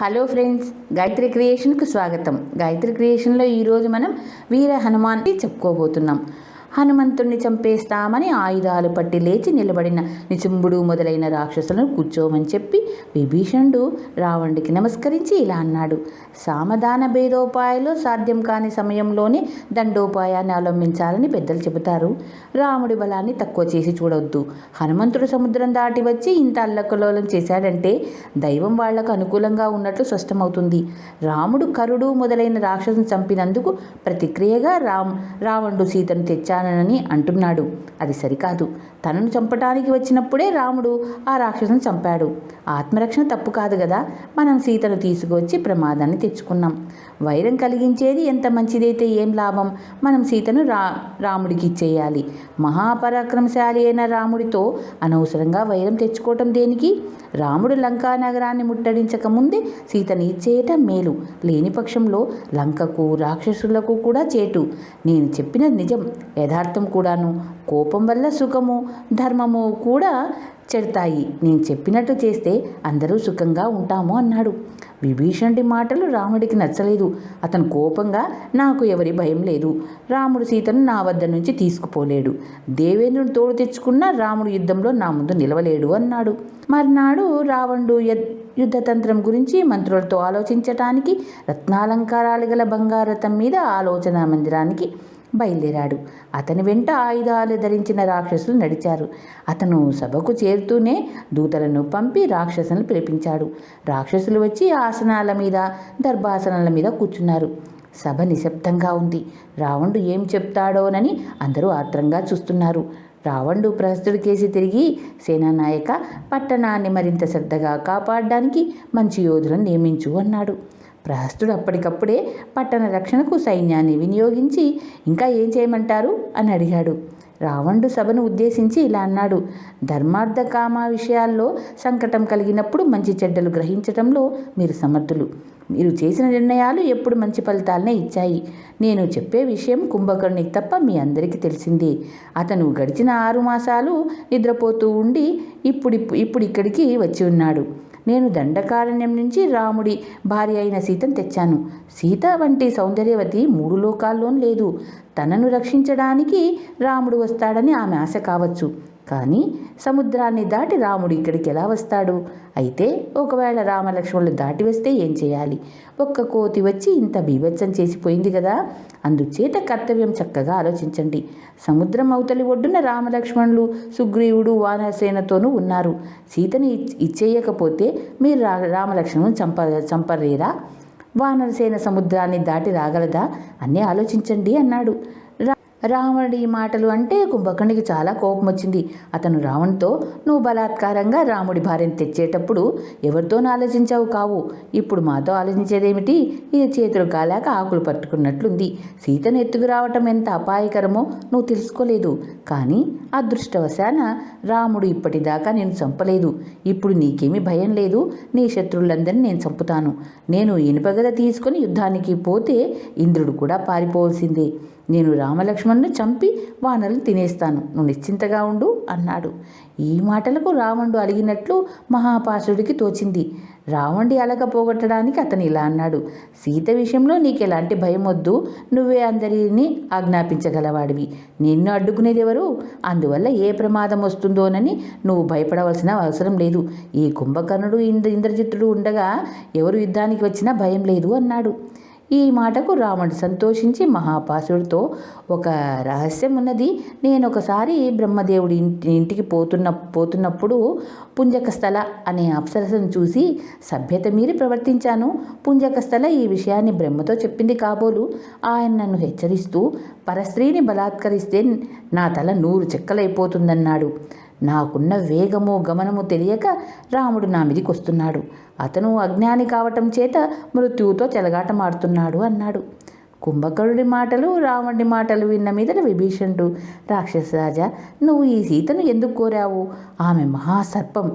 Hello friends, Gayatri క్రియేషన్కు స్వాగతం. గాయత్రి క్రియేషన్లో ఈరోజు మనం వీర హనుమాన్ని చెప్పుకోబోతున్నాం. హనుమంతుణ్ణి చంపేస్తామని ఆయుధాలు పట్టి లేచి నిలబడిన నిశుంభుడు మొదలైన రాక్షసులను కూర్చోమని చెప్పి విభీషణుడు రావణుడికి నమస్కరించి ఇలా అన్నాడు. సామధాన భేదోపాయాలు సాధ్యం కాని సమయంలోనే దండోపాయాన్ని అవలంబించాలని పెద్దలు చెబుతారు. రాముడి బలాన్ని తక్కువ చేసి చూడవద్దు. హనుమంతుడు సముద్రం దాటి వచ్చి ఇంత అల్లకల్లోలం చేశాడంటే దైవం వాళ్లకు అనుకూలంగా ఉన్నట్లు స్పష్టమవుతుంది. రాముడు కరుడు మొదలైన రాక్షసుని చంపినందుకు ప్రతిక్రియగా రావణుడు సీతను తెచ్చానని అంటున్నాడు. అది సరికాదు. తనను చంపటానికి వచ్చినప్పుడే రాముడు ఆ రాక్షసుని చంపాడు. ఆత్మరక్షణ తప్పు కాదు కదా. మనం సీతను తీసుకువచ్చి ప్రమాదాన్ని తెచ్చుకున్నాం. వైరం కలిగించేది ఎంత మంచిదైతే ఏం లాభం? మనం సీతను రాముడికి ఇచ్చేయాలి. మహాపరాక్రమశాలి అయిన రాముడితో అనవసరంగా వైరం తెచ్చుకోవటం దేనికి? రాముడు లంకా నగరాన్ని ముట్టడించక ముందే సీతను ఇచ్చేయటం మేలు. లేని పక్షంలో లంకకు రాక్షసులకు కూడా చేటు. నేను చెప్పినది నిజం, యథార్థం కూడాను. కోపం వల్ల సుఖము ధర్మము కూడా చెడతాయి. నేను చెప్పినట్టు చేస్తే అందరూ సుఖంగా ఉంటాము అన్నాడు. విభీషణుడి మాటలు రాముడికి నచ్చలేదు. అతను కోపంగా, నాకు ఎవరి భయం లేదు. రాముడు సీతను నా వద్ద నుంచి తీసుకుపోలేడు. దేవేంద్రుని తోడు తెచ్చుకున్న రాముడు యుద్ధంలో నా ముందు నిలవలేడు అన్నాడు. మర్నాడు రావణుడు యుద్ధతంత్రం గురించి మంత్రులతో ఆలోచించటానికి రత్నాలంకారాలు గల బంగారథం మీద ఆలోచన మందిరానికి బయలుదేరాడు. అతని వెంట ఆయుధాలు ధరించిన రాక్షసులు నడిచారు. అతను సభకు చేరుతూనే దూతలను పంపి రాక్షసులను పిలిపించాడు. రాక్షసులు వచ్చి ఆసనాల మీద దర్భాసనాల మీద కూర్చున్నారు. సభ నిశ్శబ్దంగా ఉంది. రావణుడు ఏం చెప్తాడోనని అందరూ ఆత్రంగా చూస్తున్నారు. రావణుడు ప్రహస్తుడి కేసి తిరిగి, సేనానాయక, పట్టణాన్ని మరింత శ్రద్ధగా కాపాడడానికి మంచి యోధులను నియమించు అన్నాడు. ప్రహస్తుడు అప్పటికప్పుడే పట్టణ రక్షణకు సైన్యాన్ని వినియోగించి, ఇంకా ఏం చేయమంటారు అని అడిగాడు. రావణుడు సభను ఉద్దేశించి ఇలా అన్నాడు. ధర్మార్థ కామ విషయాల్లో సంకటం కలిగినప్పుడు మంచి చెడ్డలు గ్రహించటంలో మీరు సమర్థులు. మీరు చేసిన నిర్ణయాలు ఎప్పుడు మంచి ఫలితాలనే ఇచ్చాయి. నేను చెప్పే విషయం కుంభకర్ణికి తప్ప మీ అందరికీ తెలిసిందే. అతను గడిచిన 6 మాసాలు నిద్రపోతూ ఉండి ఇప్పుడు ఇక్కడికి వచ్చి ఉన్నాడు. నేను దండకారణ్యం నుంచి రాముడి భార్య అయిన సీతను తెచ్చాను. సీత వంటి సౌందర్యవతి 3 లోకాల్లోనూ లేదు. తనను రక్షించడానికి రాముడు వస్తాడని ఆమె ఆశ కావచ్చు. కానీ సముద్రాన్ని దాటి రాముడు ఇక్కడికి ఎలా వస్తాడు? అయితే ఒకవేళ రామలక్ష్మణులు దాటి వస్తే ఏం చేయాలి? ఒక్క కోతి వచ్చి ఇంత బీభత్సం చేసిపోయింది కదా. అందుచేత కర్తవ్యం చక్కగా ఆలోచించండి. సముద్రం అవతలి ఒడ్డున రామలక్ష్మణులు, సుగ్రీవుడు, వానరసేనతోనూ ఉన్నారు. సీతని ఇచ్చేయకపోతే మీరు రామలక్ష్మణులను చంపలేరా? వానరసేన సముద్రాన్ని దాటి రాగలదా? అన్నీ ఆలోచించండి అన్నాడు. రావణుడి మాటలు అంటే కుంభకర్ణుడికి చాలా కోపం వచ్చింది. అతను రావణుతో, నువ్వు బలాత్కారంగా రాముడి భార్యను తెచ్చేటప్పుడు ఎవరితోనూ ఆలోచించావు కావు. ఇప్పుడు మాతో ఆలోచించేదేమిటి? ఇది చేతులు కాలాక ఆకులు పట్టుకున్నట్లుంది. సీతను ఎత్తుకురావటం ఎంత అపాయకరమో నువ్వు తెలుసుకోలేదు. కానీ అదృష్టవశాన రాముడు ఇప్పటిదాకా నేను చంపలేదు. ఇప్పుడు నీకేమీ భయం లేదు. నీ శత్రువులందరినీ నేను చంపుతాను. నేను ఇనుపగద తీసుకుని యుద్ధానికి పోతే ఇంద్రుడు కూడా పారిపోవలసిందే. నేను రామలక్ష్మణ్ణి చంపి వానరులను తినేస్తాను. నువ్వు నిశ్చింతగా ఉండు అన్నాడు. ఈ మాటలకు రావణుడు అలిగినట్లు మహాపాసుడికి తోచింది. రావణుడి అలక పోగొట్టడానికి అతను ఇలా అన్నాడు. సీత విషయంలో నీకు ఎలాంటి భయం వద్దు. నువ్వే అందరినీ ఆజ్ఞాపించగలవాడివి. నిన్ను అడ్డుకునేది ఎవరు? అందువల్ల ఏ ప్రమాదం వస్తుందోనని నువ్వు భయపడవలసిన అవసరం లేదు. ఈ కుంభకర్ణుడు ఇంద్రజిత్తుడు ఉండగా ఎవరు యుద్ధానికి వచ్చినా భయం లేదు అన్నాడు. ఈ మాటకు రావణుడు సంతోషించి మహాపాసుడితో, ఒక రహస్యం ఉన్నది. నేను ఒకసారి బ్రహ్మదేవుడి ఇంటికి పోతున్నప్పుడు పుంజకస్థల అనే అప్సరసను చూసి సభ్యత మీరి ప్రవర్తించాను. పుంజకస్థల ఈ విషయాన్ని బ్రహ్మతో చెప్పింది కాబోలు. ఆయన నన్ను హెచ్చరిస్తూ, పరస్త్రీని బలాత్కరిస్తే నా తల 100 చెక్కలైపోతుందన్నాడు. నాకున్న వేగము గమనము తెలియక రాముడు నా మీదికి వస్తున్నాడు. అతను అజ్ఞాని కావటం చేత మృత్యువుతో చెలగాటమాడుతున్నాడు అన్నాడు. కుంభకర్ణుడి మాటలు, రావణుడి మాటలు విన్న మీదట విభీషణుడు, రాక్షసరాజా, నువ్వు ఈ సీతను ఎందుకు కోరావు? ఆమె మహాసర్పం.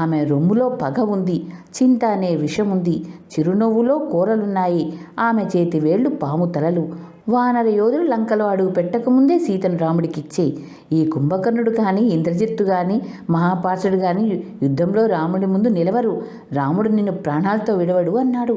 ఆమె రొమ్ములో పగ ఉంది. చింత అనే విషం ఉంది. చిరునవ్వులో కూరలున్నాయి. ఆమె చేతి వేళ్లు పాము తలలు. వానర యోధులు లంకలో అడుగు పెట్టకముందే సీతను రాముడికి ఇచ్చేయి. ఈ కుంభకర్ణుడు కానీ, ఇంద్రజిత్తు కానీ, మహాపార్షుడు కానీ యుద్ధంలో రాముడి ముందు నిలవరు. రాముడు నిన్ను ప్రాణాలతో విడవడు అన్నాడు.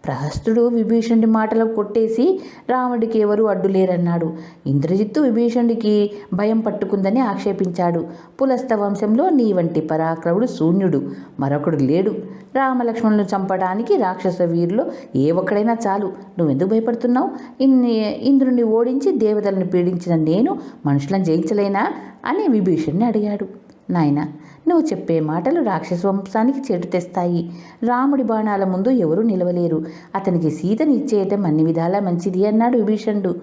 ప్రహస్తుడు విభీషణుడి మాటలు కొట్టేసి రాముడికి ఎవరూ అడ్డులేరన్నాడు. ఇంద్రజిత్తు విభీషణుడికి భయం పట్టుకుందని ఆక్షేపించాడు. పులస్త వంశంలో నీ వంటి పరాక్రముడు శూన్యుడు మరొకడు లేడు. రామలక్ష్మణులను చంపడానికి రాక్షస వీరులో ఏ ఒక్కడైనా చాలు. నువ్వెందుకు భయపడుతున్నావు? ఇంద్రుని ఓడించి దేవతలను పీడించిన నేను మనుషులను జయించలేనా అని విభీషణుని అడిగాడు. నాయన, నువ్వు చెప్పే మాటలు రాక్షస వంశానికి చెడు తెస్తాయి. రాముడి బాణాల ముందు ఎవరూ నిలవలేరు. అతనికి సీతని ఇచ్చేయటం అన్ని విధాలా మంచిది అన్నాడు విభీషణుడు.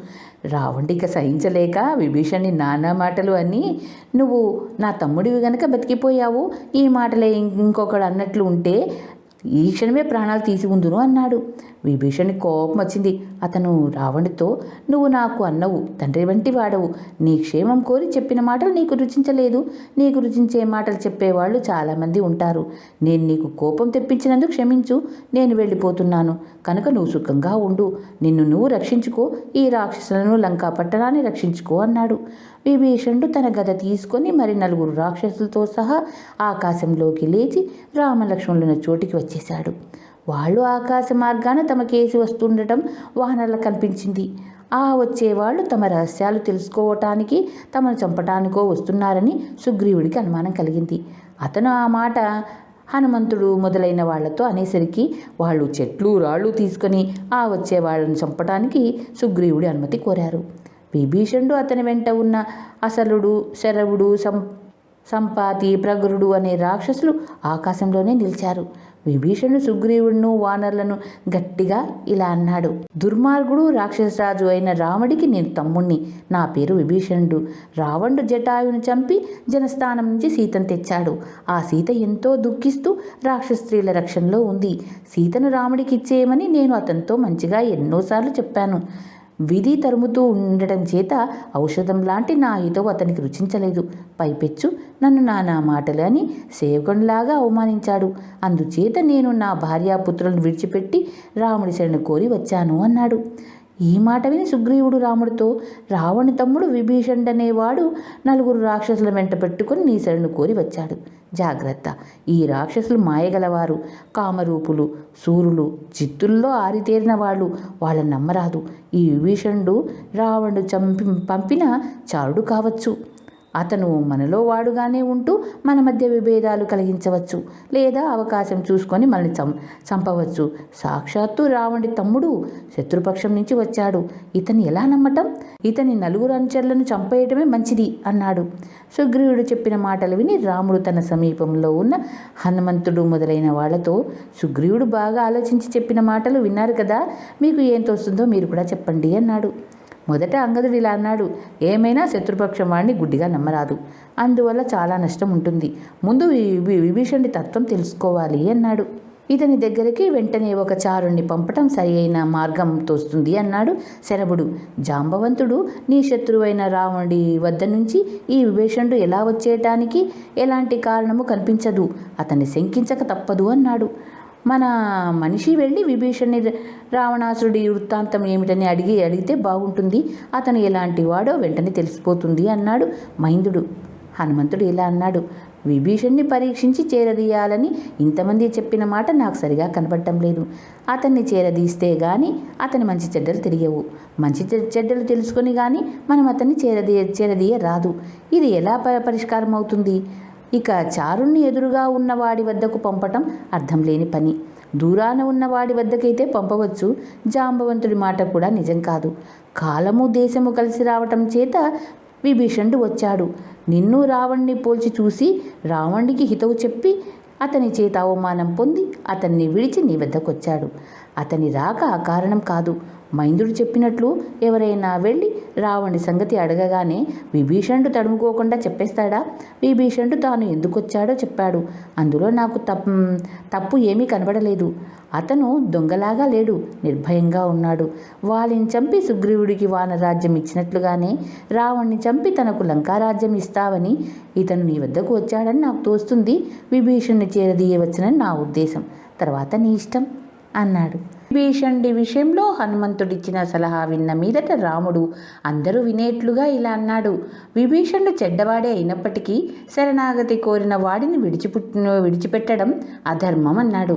రావణుడిక సహించలేక విభీషణుని నానా మాటలు అని, నువ్వు నా తమ్ముడివి గనక బతికిపోయావు, ఈ మాటలే ఇంకొకడు అన్నట్లు ఉంటే ఈ క్షణమే ప్రాణాలు తీసి ఉందును అన్నాడు. విభీషణుని కోపం వచ్చింది. అతను రావణుడితో, నువ్వు నాకు అన్నవు, తండ్రి వంటి వాడవు. నీ క్షేమం కోరి చెప్పిన మాటలు నీకు రుచించలేదు. నీకు రుచించే మాటలు చెప్పేవాళ్ళు చాలామంది ఉంటారు. నేను నీకు కోపం తెప్పించినందుకు క్షమించు. నేను వెళ్ళిపోతున్నాను కనుక నువ్వు సుఖంగా ఉండు. నిన్ను నువ్వు రక్షించుకో, ఈ రాక్షసులను లంకా పట్టణాన్ని రక్షించుకో అన్నాడు. విభీషణుడు తన గద తీసుకొని మరి 4 రాక్షసులతో సహా ఆకాశంలోకి లేచి రామలక్ష్మణుల చోటికి వచ్చేశాడు. వాళ్ళు ఆకాశ మార్గాన తమకేసి వస్తుండటం వానర్లకు కనిపించింది. వచ్చేవాళ్ళు తమ రహస్యాలు తెలుసుకోవటానికి, తమను చంపటానికో వస్తున్నారని సుగ్రీవుడికి అనుమానం కలిగింది. అతను ఆ మాట హనుమంతుడు మొదలైన వాళ్లతో అనేసరికి వాళ్ళు చెట్లు రాళ్ళు తీసుకొని వచ్చే వాళ్ళని చంపటానికి సుగ్రీవుడి అనుమతి కోరారు. విభీషణుడు అతని వెంట ఉన్న అసలుడు, శరవుడు, సంపాతి, ప్రగరుడు అనే రాక్షసులు ఆకాశంలోనే నిలిచారు. విభీషణుడు సుగ్రీవుడును వానరులను గట్టిగా ఇలా అన్నాడు. దుర్మార్గుడు రాక్షసరాజు అయిన రాముడికి నేను తమ్ముణ్ణి. నా పేరు విభీషణుడు. రావణుడు జటాయువును చంపి జనస్థానం నుంచి సీతను తెచ్చాడు. ఆ సీత ఎంతో దుఃఖిస్తూ రాక్షస స్త్రీల రక్షణలో ఉంది. సీతను రాముడికి ఇచ్చేయమని నేను అతనితో మంచిగా ఎన్నోసార్లు చెప్పాను. విధి తరుముతూ ఉండటం చేత ఔషధం లాంటి నా హితవు అతనికి రుచించలేదు. పైపెచ్చు నన్ను నానా మాటలు అని సేవకునిలాగా అవమానించాడు. అందుచేత నేను నా భార్యాపుత్రులను విడిచిపెట్టి రాముడి శరణు కోరి వచ్చాను అన్నాడు. ఈ మాట విని సుగ్రీవుడు రాముడితో, రావణి తమ్ముడు విభీషణుడనేవాడు 4 రాక్షసుల వెంట పెట్టుకుని నీ శరణు కోరి వచ్చాడు. జాగ్రత్త, ఈ రాక్షసులు మాయగలవారు, కామరూపులు, సూరులు, చిత్తుల్లో ఆరితేరిన వాళ్ళు. వాళ్ళని నమ్మరాదు. ఈ విభీషణుడు రావణుడు పంపిన చారుడు కావచ్చు. అతను మనలో వాడుగానే ఉంటూ మన మధ్య విభేదాలు కలిగించవచ్చు, లేదా అవకాశం చూసుకొని మనల్ని చంపవచ్చు. సాక్షాత్తు రావణుడి తమ్ముడు శత్రుపక్షం నుంచి వచ్చాడు. ఇతన్ని ఎలా నమ్మటం? ఇతని 4 అనుచరులను చంపేయటమే మంచిది అన్నాడు. సుగ్రీవుడు చెప్పిన మాటలు విని రాముడు తన సమీపంలో ఉన్న హనుమంతుడు మొదలైన వాళ్లతో, సుగ్రీవుడు బాగా ఆలోచించి చెప్పిన మాటలు విన్నారు కదా, మీకు ఏం తోస్తుందో మీరు కూడా చెప్పండి అన్నాడు. మొదట అంగదుడు ఇలా అన్నాడు. ఏమైనా శత్రుపక్షం వాడిని గుడ్డిగా నమ్మరాదు. అందువల్ల చాలా నష్టం ఉంటుంది. ముందు విభీషణుడి తత్వం తెలుసుకోవాలి అన్నాడు. ఇతని దగ్గరికి వెంటనే ఒక చారుణ్ణి పంపటం సరి అయిన మార్గం తోస్తుంది అన్నాడు శరభుడు. జాంబవంతుడు నీ శత్రువైన రావణుడి వద్ద నుంచి ఈ విభీషణుడు ఎలా వచ్చేయటానికి ఎలాంటి కారణము కనిపించదు. అతన్ని శంకించక తప్పదు అన్నాడు. మన మనిషి వెళ్ళి విభీషణుని రావణాసురుడి వృత్తాంతం ఏమిటని అడిగితే బాగుంటుంది. అతను ఎలాంటి వాడో వెంటనే తెలిసిపోతుంది అన్నాడు మైందుడు. హనుమంతుడు ఇలా అన్నాడు. విభీషణ్ణి పరీక్షించి చేరదీయాలని ఇంతమంది చెప్పిన మాట నాకు సరిగా కనబడటం లేదు. అతన్ని చేరదీస్తే గాని అతని మంచి చెడ్డలు తెలియవు. మంచి చెడ్డలు తెలుసుకొని కానీ మనం అతన్ని చేరదీయ రాదు. ఇది ఎలా పరిష్కారం అవుతుంది? ఇక చారుణ్ణి ఎదురుగా ఉన్నవాడి వద్దకు పంపటం అర్థం లేని పని. దూరాన ఉన్నవాడి వద్దకైతే పంపవచ్చు. జాంబవంతుడి మాట కూడా నిజం కాదు. కాలము దేశము కలిసి రావటం చేత విభీషణుడు వచ్చాడు. నిన్ను రావణ్ణి పోల్చి చూసి రావణుడికి హితవు చెప్పి అతని చేత అవమానం పొంది అతన్ని విడిచి నీ వద్దకొచ్చాడు. అతని రాక అకారణం కాదు. మైందుడు చెప్పినట్లు ఎవరైనా వెళ్ళి రావణుడి సంగతి అడగగానే విభీషణుడు తడుముకోకుండా చెప్పేస్తాడా? విభీషణుడు తాను ఎందుకొచ్చాడో చెప్పాడు. అందులో నాకు తప్పు ఏమీ కనబడలేదు. అతను దొంగలాగా లేడు, నిర్భయంగా ఉన్నాడు. వాళ్ళని చంపి సుగ్రీవుడికి వానరాజ్యం ఇచ్చినట్లుగానే రావణ్ణి చంపి తనకు లంకారాజ్యం ఇస్తావని ఇతను నీ వద్దకు వచ్చాడని నాకు తోస్తుంది. విభీషణుని చేరదీయవచ్చునని నా ఉద్దేశం. తర్వాత నీ ఇష్టం అన్నాడు. విభీషణుడి విషయంలో హనుమంతుడిచ్చిన సలహా విన్న మీదట రాముడు అందరూ వినేట్లుగా ఇలా అన్నాడు. విభీషణుడు చెడ్డవాడే అయినప్పటికీ శరణాగతి కోరిన వాడిని విడిచిపెట్టడం అధర్మం అన్నాడు.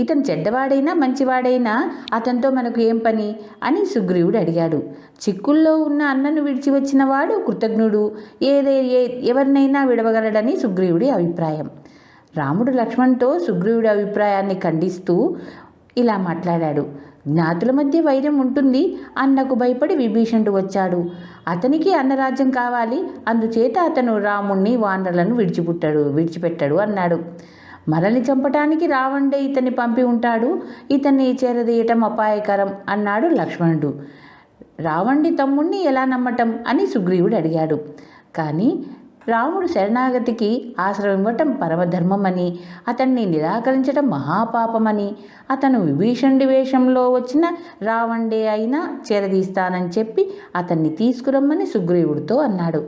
ఇతను చెడ్డవాడైనా మంచివాడైనా అతనితో మనకు ఏం పని అని సుగ్రీవుడు అడిగాడు. చిక్కుల్లో ఉన్న అన్నను విడిచి వచ్చిన వాడు కృతజ్ఞుడు, ఎవరినైనా విడవగలడని సుగ్రీవుడి అభిప్రాయం. రాముడు లక్ష్మణ్తో సుగ్రీవుడి అభిప్రాయాన్ని ఖండిస్తూ ఇలా మాట్లాడాడు. జ్ఞాతుల మధ్య వైరం ఉంటుంది. అన్నకు భయపడి విభీషణుడు వచ్చాడు. అతనికి అన్నరాజ్యం కావాలి. అందుచేత అతను రాముణ్ణి వానరులను విడిచిపెట్టాడు అన్నాడు. మనల్ని చంపటానికి రావణుడే ఇతన్ని పంపి ఉంటాడు. ఇతన్ని చేరదీయటం అపాయకరం అన్నాడు లక్ష్మణుడు. రావణుడి తమ్ముణ్ణి ఎలా నమ్మటం అని సుగ్రీవుడు అడిగాడు. కానీ రాముడు శరణాగతికి ఆశ్రయం ఇవ్వటం పరమధర్మమని, అతన్ని నిరాకరించటం మహాపాపమని, అతను విభీషణుడి వేషంలో వచ్చిన రావణుడే అయినా చేరదీస్తానని చెప్పి అతన్ని తీసుకురమ్మని సుగ్రీవుడితో అన్నాడు.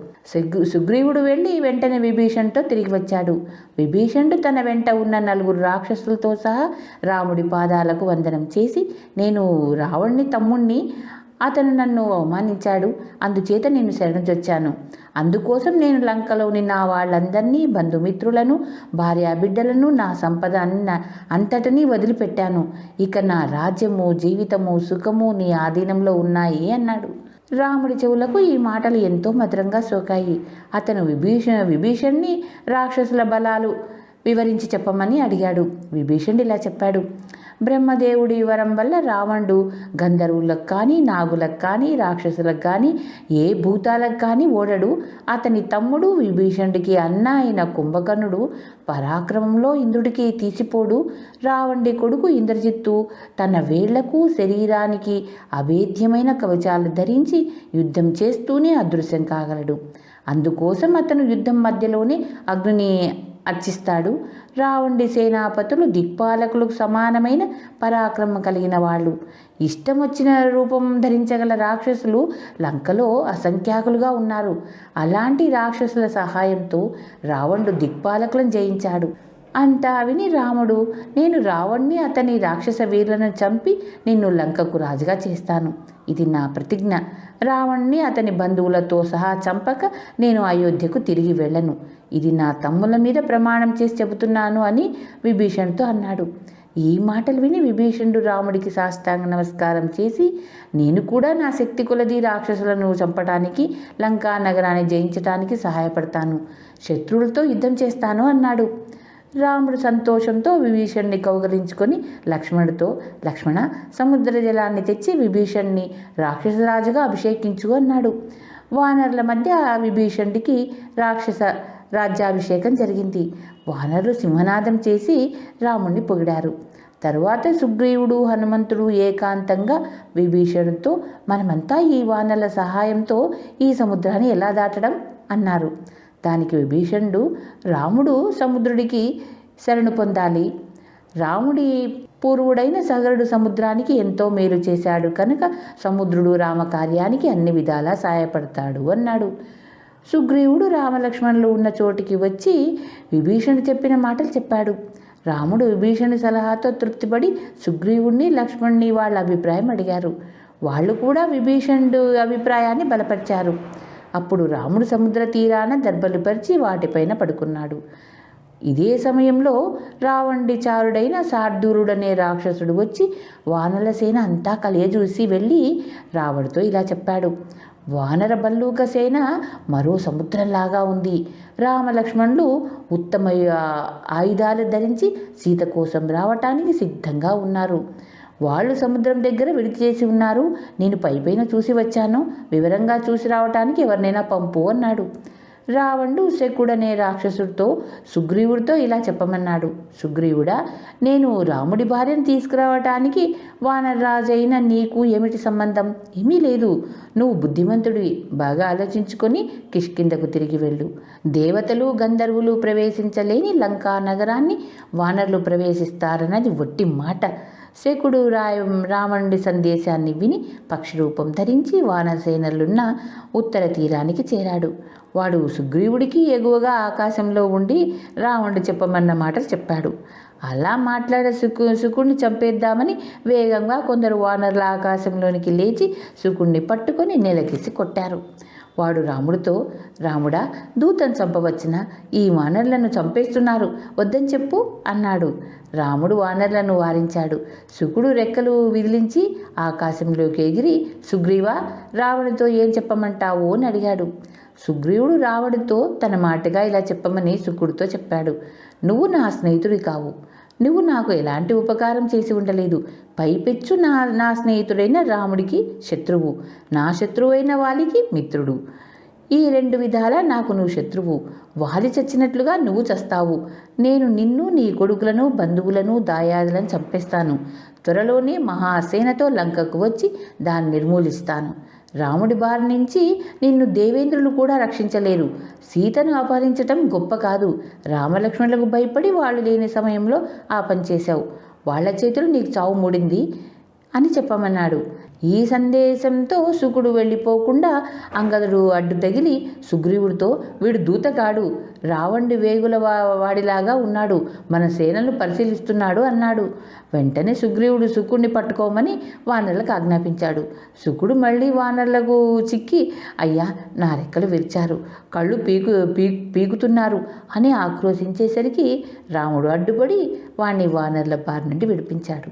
సుగ్రీవుడు వెళ్ళి వెంటనే విభీషణుడితో తిరిగి వచ్చాడు. విభీషణుడు తన వెంట ఉన్న 4 రాక్షసులతో సహా రాముడి పాదాలకు వందనం చేసి, నేను రావణుని తమ్ముణ్ణి, అతను నన్ను అవమానించాడు, అందుచేత నేను శరణొచ్చాను. అందుకోసం నేను లంకలోని నా వాళ్ళందరినీ, బంధుమిత్రులను, భార్యాబిడ్డలను, నా సంపద అంతటినీ వదిలిపెట్టాను. ఇక నా రాజ్యము, జీవితము, సుఖము నీ ఆధీనంలో ఉన్నాయి అన్నాడు. రాముడి చెవులకు ఈ మాటలు ఎంతో మధురంగా సోకాయి. అతను విభీషణుని రాక్షసుల బలాలు వివరించి చెప్పమని అడిగాడు. విభీషణుడు ఇలా చెప్పాడు. బ్రహ్మదేవుడి వరం వల్ల రావణుడు గంధర్వులకు కానీ, నాగులకు కానీ, రాక్షసులకు కానీ, ఏ భూతాలకు కానీ ఓడడు. అతని తమ్ముడు విభీషణుడికి అన్న అయిన కుంభకర్ణుడు పరాక్రమంలో ఇంద్రుడికి తీసిపోడు. రావణుడి కొడుకు ఇంద్రజిత్తు తన వేళ్లకు, శరీరానికి అభేద్యమైన కవచాలు ధరించి యుద్ధం చేస్తూనే అదృశ్యం కాగలడు. అందుకోసం అతను యుద్ధం మధ్యలోనే అగ్నిని అర్చిస్తాడు. రావణుడి సేనాపతులు దిక్పాలకులకు సమానమైన పరాక్రమం కలిగిన వాళ్ళు. ఇష్టం వచ్చిన రూపం ధరించగల రాక్షసులు లంకలో అసంఖ్యాకులుగా ఉన్నారు. అలాంటి రాక్షసుల సహాయంతో రావణుడు దిక్పాలకులను జయించాడు. అంతా విని రాముడు, నేను రావణ్ణి, అతని రాక్షస వీరులను చంపి నిన్ను లంకకు రాజుగా చేస్తాను. ఇది నా ప్రతిజ్ఞ. రావణ్ణి అతని బంధువులతో సహా చంపక నేను అయోధ్యకు తిరిగి వెళ్ళను. ఇది నా తమ్ముల మీద ప్రమాణం చేసి చెబుతున్నాను అని విభీషణుడితో అన్నాడు. ఈ మాటలు విని విభీషణుడు రాముడికి సాష్టాంగ నమస్కారం చేసి, నేను కూడా నా శక్తి కొలది రాక్షసులను చంపడానికి, లంకా నగరాన్ని జయించడానికి సహాయపడతాను. శత్రువులతో యుద్ధం చేస్తాను అన్నాడు. రాముడు సంతోషంతో విభీషణ్ణి కౌగలించుకొని లక్ష్మణుడితో, లక్ష్మణ, సముద్ర జలాన్ని తెచ్చి విభీషణ్ణి రాక్షసరాజుగా అభిషేకించు అన్నాడు. వానరుల మధ్య విభీషణుడికి రాక్షస రాజ్యాభిషేకం జరిగింది. వానరులు సింహనాదం చేసి రాముణ్ణి పొగిడారు. తరువాత సుగ్రీవుడు, హనుమంతుడు ఏకాంతంగా విభీషణుడితో, మనమంతా ఈ వానరుల సహాయంతో ఈ సముద్రాన్ని ఎలా దాటడం అన్నారు. దానికి విభీషణుడు, రాముడు సముద్రుడికి శరణు పొందాలి. రాముడి పూర్వుడైన సగరుడు సముద్రానికి ఎంతో మేలు చేశాడు కనుక సముద్రుడు రామకార్యానికి అన్ని విధాలా సాయపడతాడు అన్నాడు. సుగ్రీవుడు రామలక్ష్మణులు ఉన్న చోటికి వచ్చి విభీషణుడు చెప్పిన మాటలు చెప్పాడు. రాముడు విభీషణుడి సలహాతో తృప్తిపడి సుగ్రీవుడిని, లక్ష్మణుని వాళ్ళ అభిప్రాయం అడిగారు. వాళ్ళు కూడా విభీషణుడు అభిప్రాయాన్ని బలపరిచారు. అప్పుడు రాముడు సముద్ర తీరాన దర్భలు పరిచి వాటిపైన పడుకున్నాడు. ఇదే సమయంలో రావణుడి చారుడైన శార్దూలుడనే రాక్షసుడు వచ్చి వానర సేన అంతా కలియజూసి వెళ్ళి రావణుడితో ఇలా చెప్పాడు. వానర బల్లూక సేన మరో సముద్రంలాగా ఉంది. రామలక్ష్మణులు ఉత్తమ ఆయుధాలు ధరించి సీత కోసం రావటానికి సిద్ధంగా ఉన్నారు. వాళ్ళు సముద్రం దగ్గర విడిచి చేసి ఉన్నారు. నేను పైపైన చూసి వచ్చాను. వివరంగా చూసి రావటానికి ఎవరినైనా పంపు అన్నాడు. రావణుడు శకుడనే రాక్షసుడితో సుగ్రీవుడితో ఇలా చెప్పమన్నాడు. సుగ్రీవుడా, నేను రాముడి భార్యను తీసుకురావటానికి వానరరాజైన నీకు ఏమిటి సంబంధం? ఏమీ లేదు. నువ్వు బుద్ధిమంతుడివి. బాగా ఆలోచించుకొని కిష్కిందకు తిరిగి వెళ్ళు. దేవతలు, గంధర్వులు ప్రవేశించలేని లంకా నగరాన్ని వానరులు ప్రవేశిస్తారన్నది వట్టి మాట. శకుడు రావణుడి సందేశాన్ని విని పక్షి రూపం ధరించి వానరసేనలున్న ఉత్తర తీరానికి చేరాడు. వాడు సుగ్రీవుడికి ఎగువగా ఆకాశంలో ఉండి రావణుడు చెప్పమన్న మాటలు చెప్పాడు. అలా మాట్లాడే శకుడిని చంపేద్దామని వేగంగా కొందరు వానరుల ఆకాశంలోనికి లేచి శకుడిని పట్టుకొని నేలకేసి కొట్టారు. వాడు రాముడితో, రాముడా, దూతను చంపవచ్చునా? ఈ వానరులను చంపేస్తున్నారు, వద్దని చెప్పు అన్నాడు. రాముడు వానరులను వారించాడు. శకుడు రెక్కలు విదిలించి ఆకాశంలోకి ఎగిరి, సుగ్రీవా, రావణుడితో ఏం చెప్పమంటావు అని అడిగాడు. సుగ్రీవుడు రావణుడితో తన మాటగా ఇలా చెప్పమని శకుడితో చెప్పాడు. నువ్వు నా స్నేహితుడి కావు. నువ్వు నాకు ఎలాంటి ఉపకారం చేసి ఉండలేదు. పైపెచ్చు నా స్నేహితుడైన రాముడికి శత్రువు, నా శత్రువైన వాలికి మిత్రుడు. ఈ 2 విధాలా నాకు నువ్వు శత్రువు. వాలి చచ్చినట్లుగా నువ్వు చస్తావు. నేను నిన్ను, నీ కొడుకులను, బంధువులను, దాయాదులను చంపేస్తాను. త్వరలోనే మహాసేనతో లంకకు వచ్చి దాన్ని నిర్మూలిస్తాను. రాముడి బారి నుంచి నిన్ను దేవేంద్రులు కూడా రక్షించలేరు. సీతను అపహరించటం గొప్ప కాదు. రామలక్ష్మణులకు భయపడి వాళ్ళు లేని సమయంలో ఆ పని చేశావు. వాళ్ళ చేతులు నీకు చావు మూడింది అని చెప్పమన్నాడు. ఈ సందేశంతో శకుడు వెళ్ళిపోకుండా అంగదుడు అడ్డు తగిలి సుగ్రీవుడితో, వీడు దూతగాడు, రావణుడి వేగుల వాడిలాగా ఉన్నాడు, మన సేనలు పరిశీలిస్తున్నాడు అన్నాడు. వెంటనే సుగ్రీవుడు శకుడిని పట్టుకోమని వానరులకు ఆజ్ఞాపించాడు. శకుడు మళ్ళీ వానరులకు చిక్కి, అయ్యా, నా రెక్కలు విరిచారు, కళ్ళు పీకుతున్నారు అని ఆక్రోశించేసరికి రాముడు అడ్డుపడి వాణ్ణి వానరుల బారి నుండి విడిపించాడు.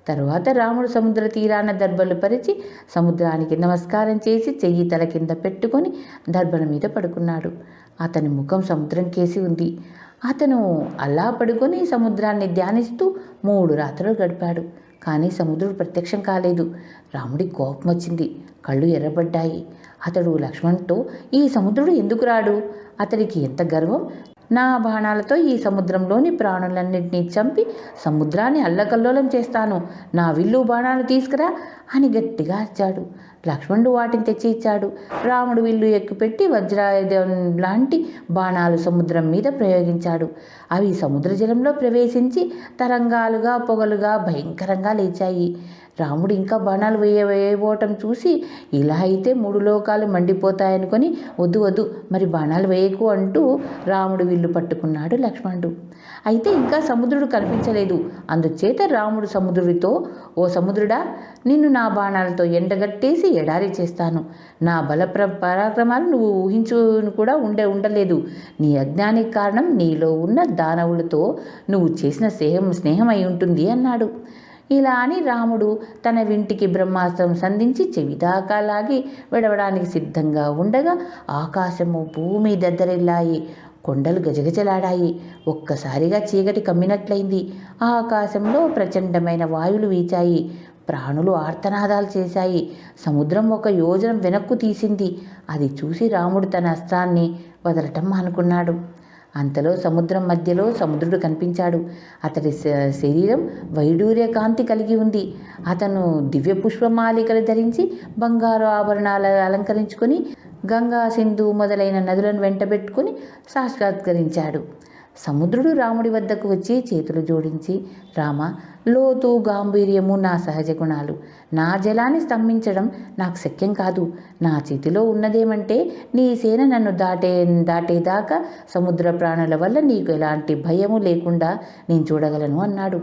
తరువాత రాముడు సముద్ర తీరాన దర్భలు పరిచి సముద్రానికి నమస్కారం చేసి చెయ్యి తల కింద పెట్టుకొని దర్భల మీద పడుకున్నాడు. అతని ముఖం సముద్రం కేసి ఉంది. అతను అలా పడుకొని సముద్రాన్ని ధ్యానిస్తూ 3 రాత్రులు గడిపాడు. కానీ సముద్రుడు ప్రత్యక్షం కాలేదు. రాముడికి కోపం వచ్చింది. కళ్ళు ఎర్రబడ్డాయి. అతడు లక్ష్మణుడితో, ఈ సముద్రుడు ఎందుకు రాడు? అతడికి ఎంత గర్వం! నా బాణాలతో ఈ సముద్రంలోని ప్రాణులన్నింటినీ చంపి సముద్రాన్ని అల్లకల్లోలం చేస్తాను. నా విల్లు బాణాలు తీసుకురా అని గట్టిగా అరిచాడు. లక్ష్మణుడు వాటిని తెచ్చి ఇచ్చాడు. రాముడు విల్లు ఎక్కుపెట్టి వజ్రాయుధం లాంటి బాణాలు సముద్రం మీద ప్రయోగించాడు. అవి సముద్ర జలంలో ప్రవేశించి తరంగాలుగా పొగలుగా భయంకరంగా లేచాయి. రాముడు ఇంకా బాణాలు వేయబోవటం చూసి, ఇలా అయితే 3 లోకాలు మండిపోతాయనుకొని, వద్దు వద్దు, మరి బాణాలు వేయకు అంటూ రాముడు విల్లు పట్టుకున్నాడు లక్ష్మణుడు. అయితే ఇంకా సముద్రుడు కనిపించలేదు. అందుచేత రాముడు సముద్రుడితో, ఓ సముద్రుడా, నిన్ను నా బాణాలతో ఎండగట్టేసి ఎడారి చేస్తాను. నా బల పరాక్రమాలు నువ్వు ఊహించును కూడా ఉండలేదు. నీ అజ్ఞానికి కారణం నీలో ఉన్న దానవులతో నువ్వు చేసిన స్నేహం అయి ఉంటుంది అన్నాడు. ఇలా అని రాముడు తన వింటికి బ్రహ్మాస్త్రం సంధించి చెవిదాకా లాగి విడవడానికి సిద్ధంగా ఉండగా ఆకాశము భూమి దద్దరిల్లాయి. కొండలు గజగజలాడాయి. ఒక్కసారిగా చీకటి కమ్మినట్లయింది. ఆకాశంలో ప్రచండమైన వాయువులు వీచాయి. ప్రాణులు ఆర్తనాదాలు చేశాయి. సముద్రం 1 యోజనం వెనక్కు తీసింది. అది చూసి రాముడు తన అస్త్రాన్ని వదలటం అనుకున్నాడు. అంతలో సముద్రం మధ్యలో సముద్రుడు కనిపించాడు. అతడి శరీరం వైడూర్య కాంతి కలిగి ఉంది. అతను దివ్య పుష్పమాలికలు ధరించి బంగారు ఆభరణాలు అలంకరించుకొని గంగా, సింధు మొదలైన నదులను వెంటబెట్టుకుని సాక్షాత్కరించాడు. సముద్రుడు రాముడి వద్దకు వచ్చి చేతులు జోడించి, రామ, లోతు గాంభీర్యము నా సహజ గుణాలు. నా జలాన్ని స్తంభించడం నాకు శక్యం కాదు. నా చేతిలో ఉన్నదేమంటే నీ సేన నన్ను దాటేదాకా సముద్ర ప్రాణుల వల్ల నీకు ఎలాంటి భయము లేకుండా నేను చూడగలను అన్నాడు.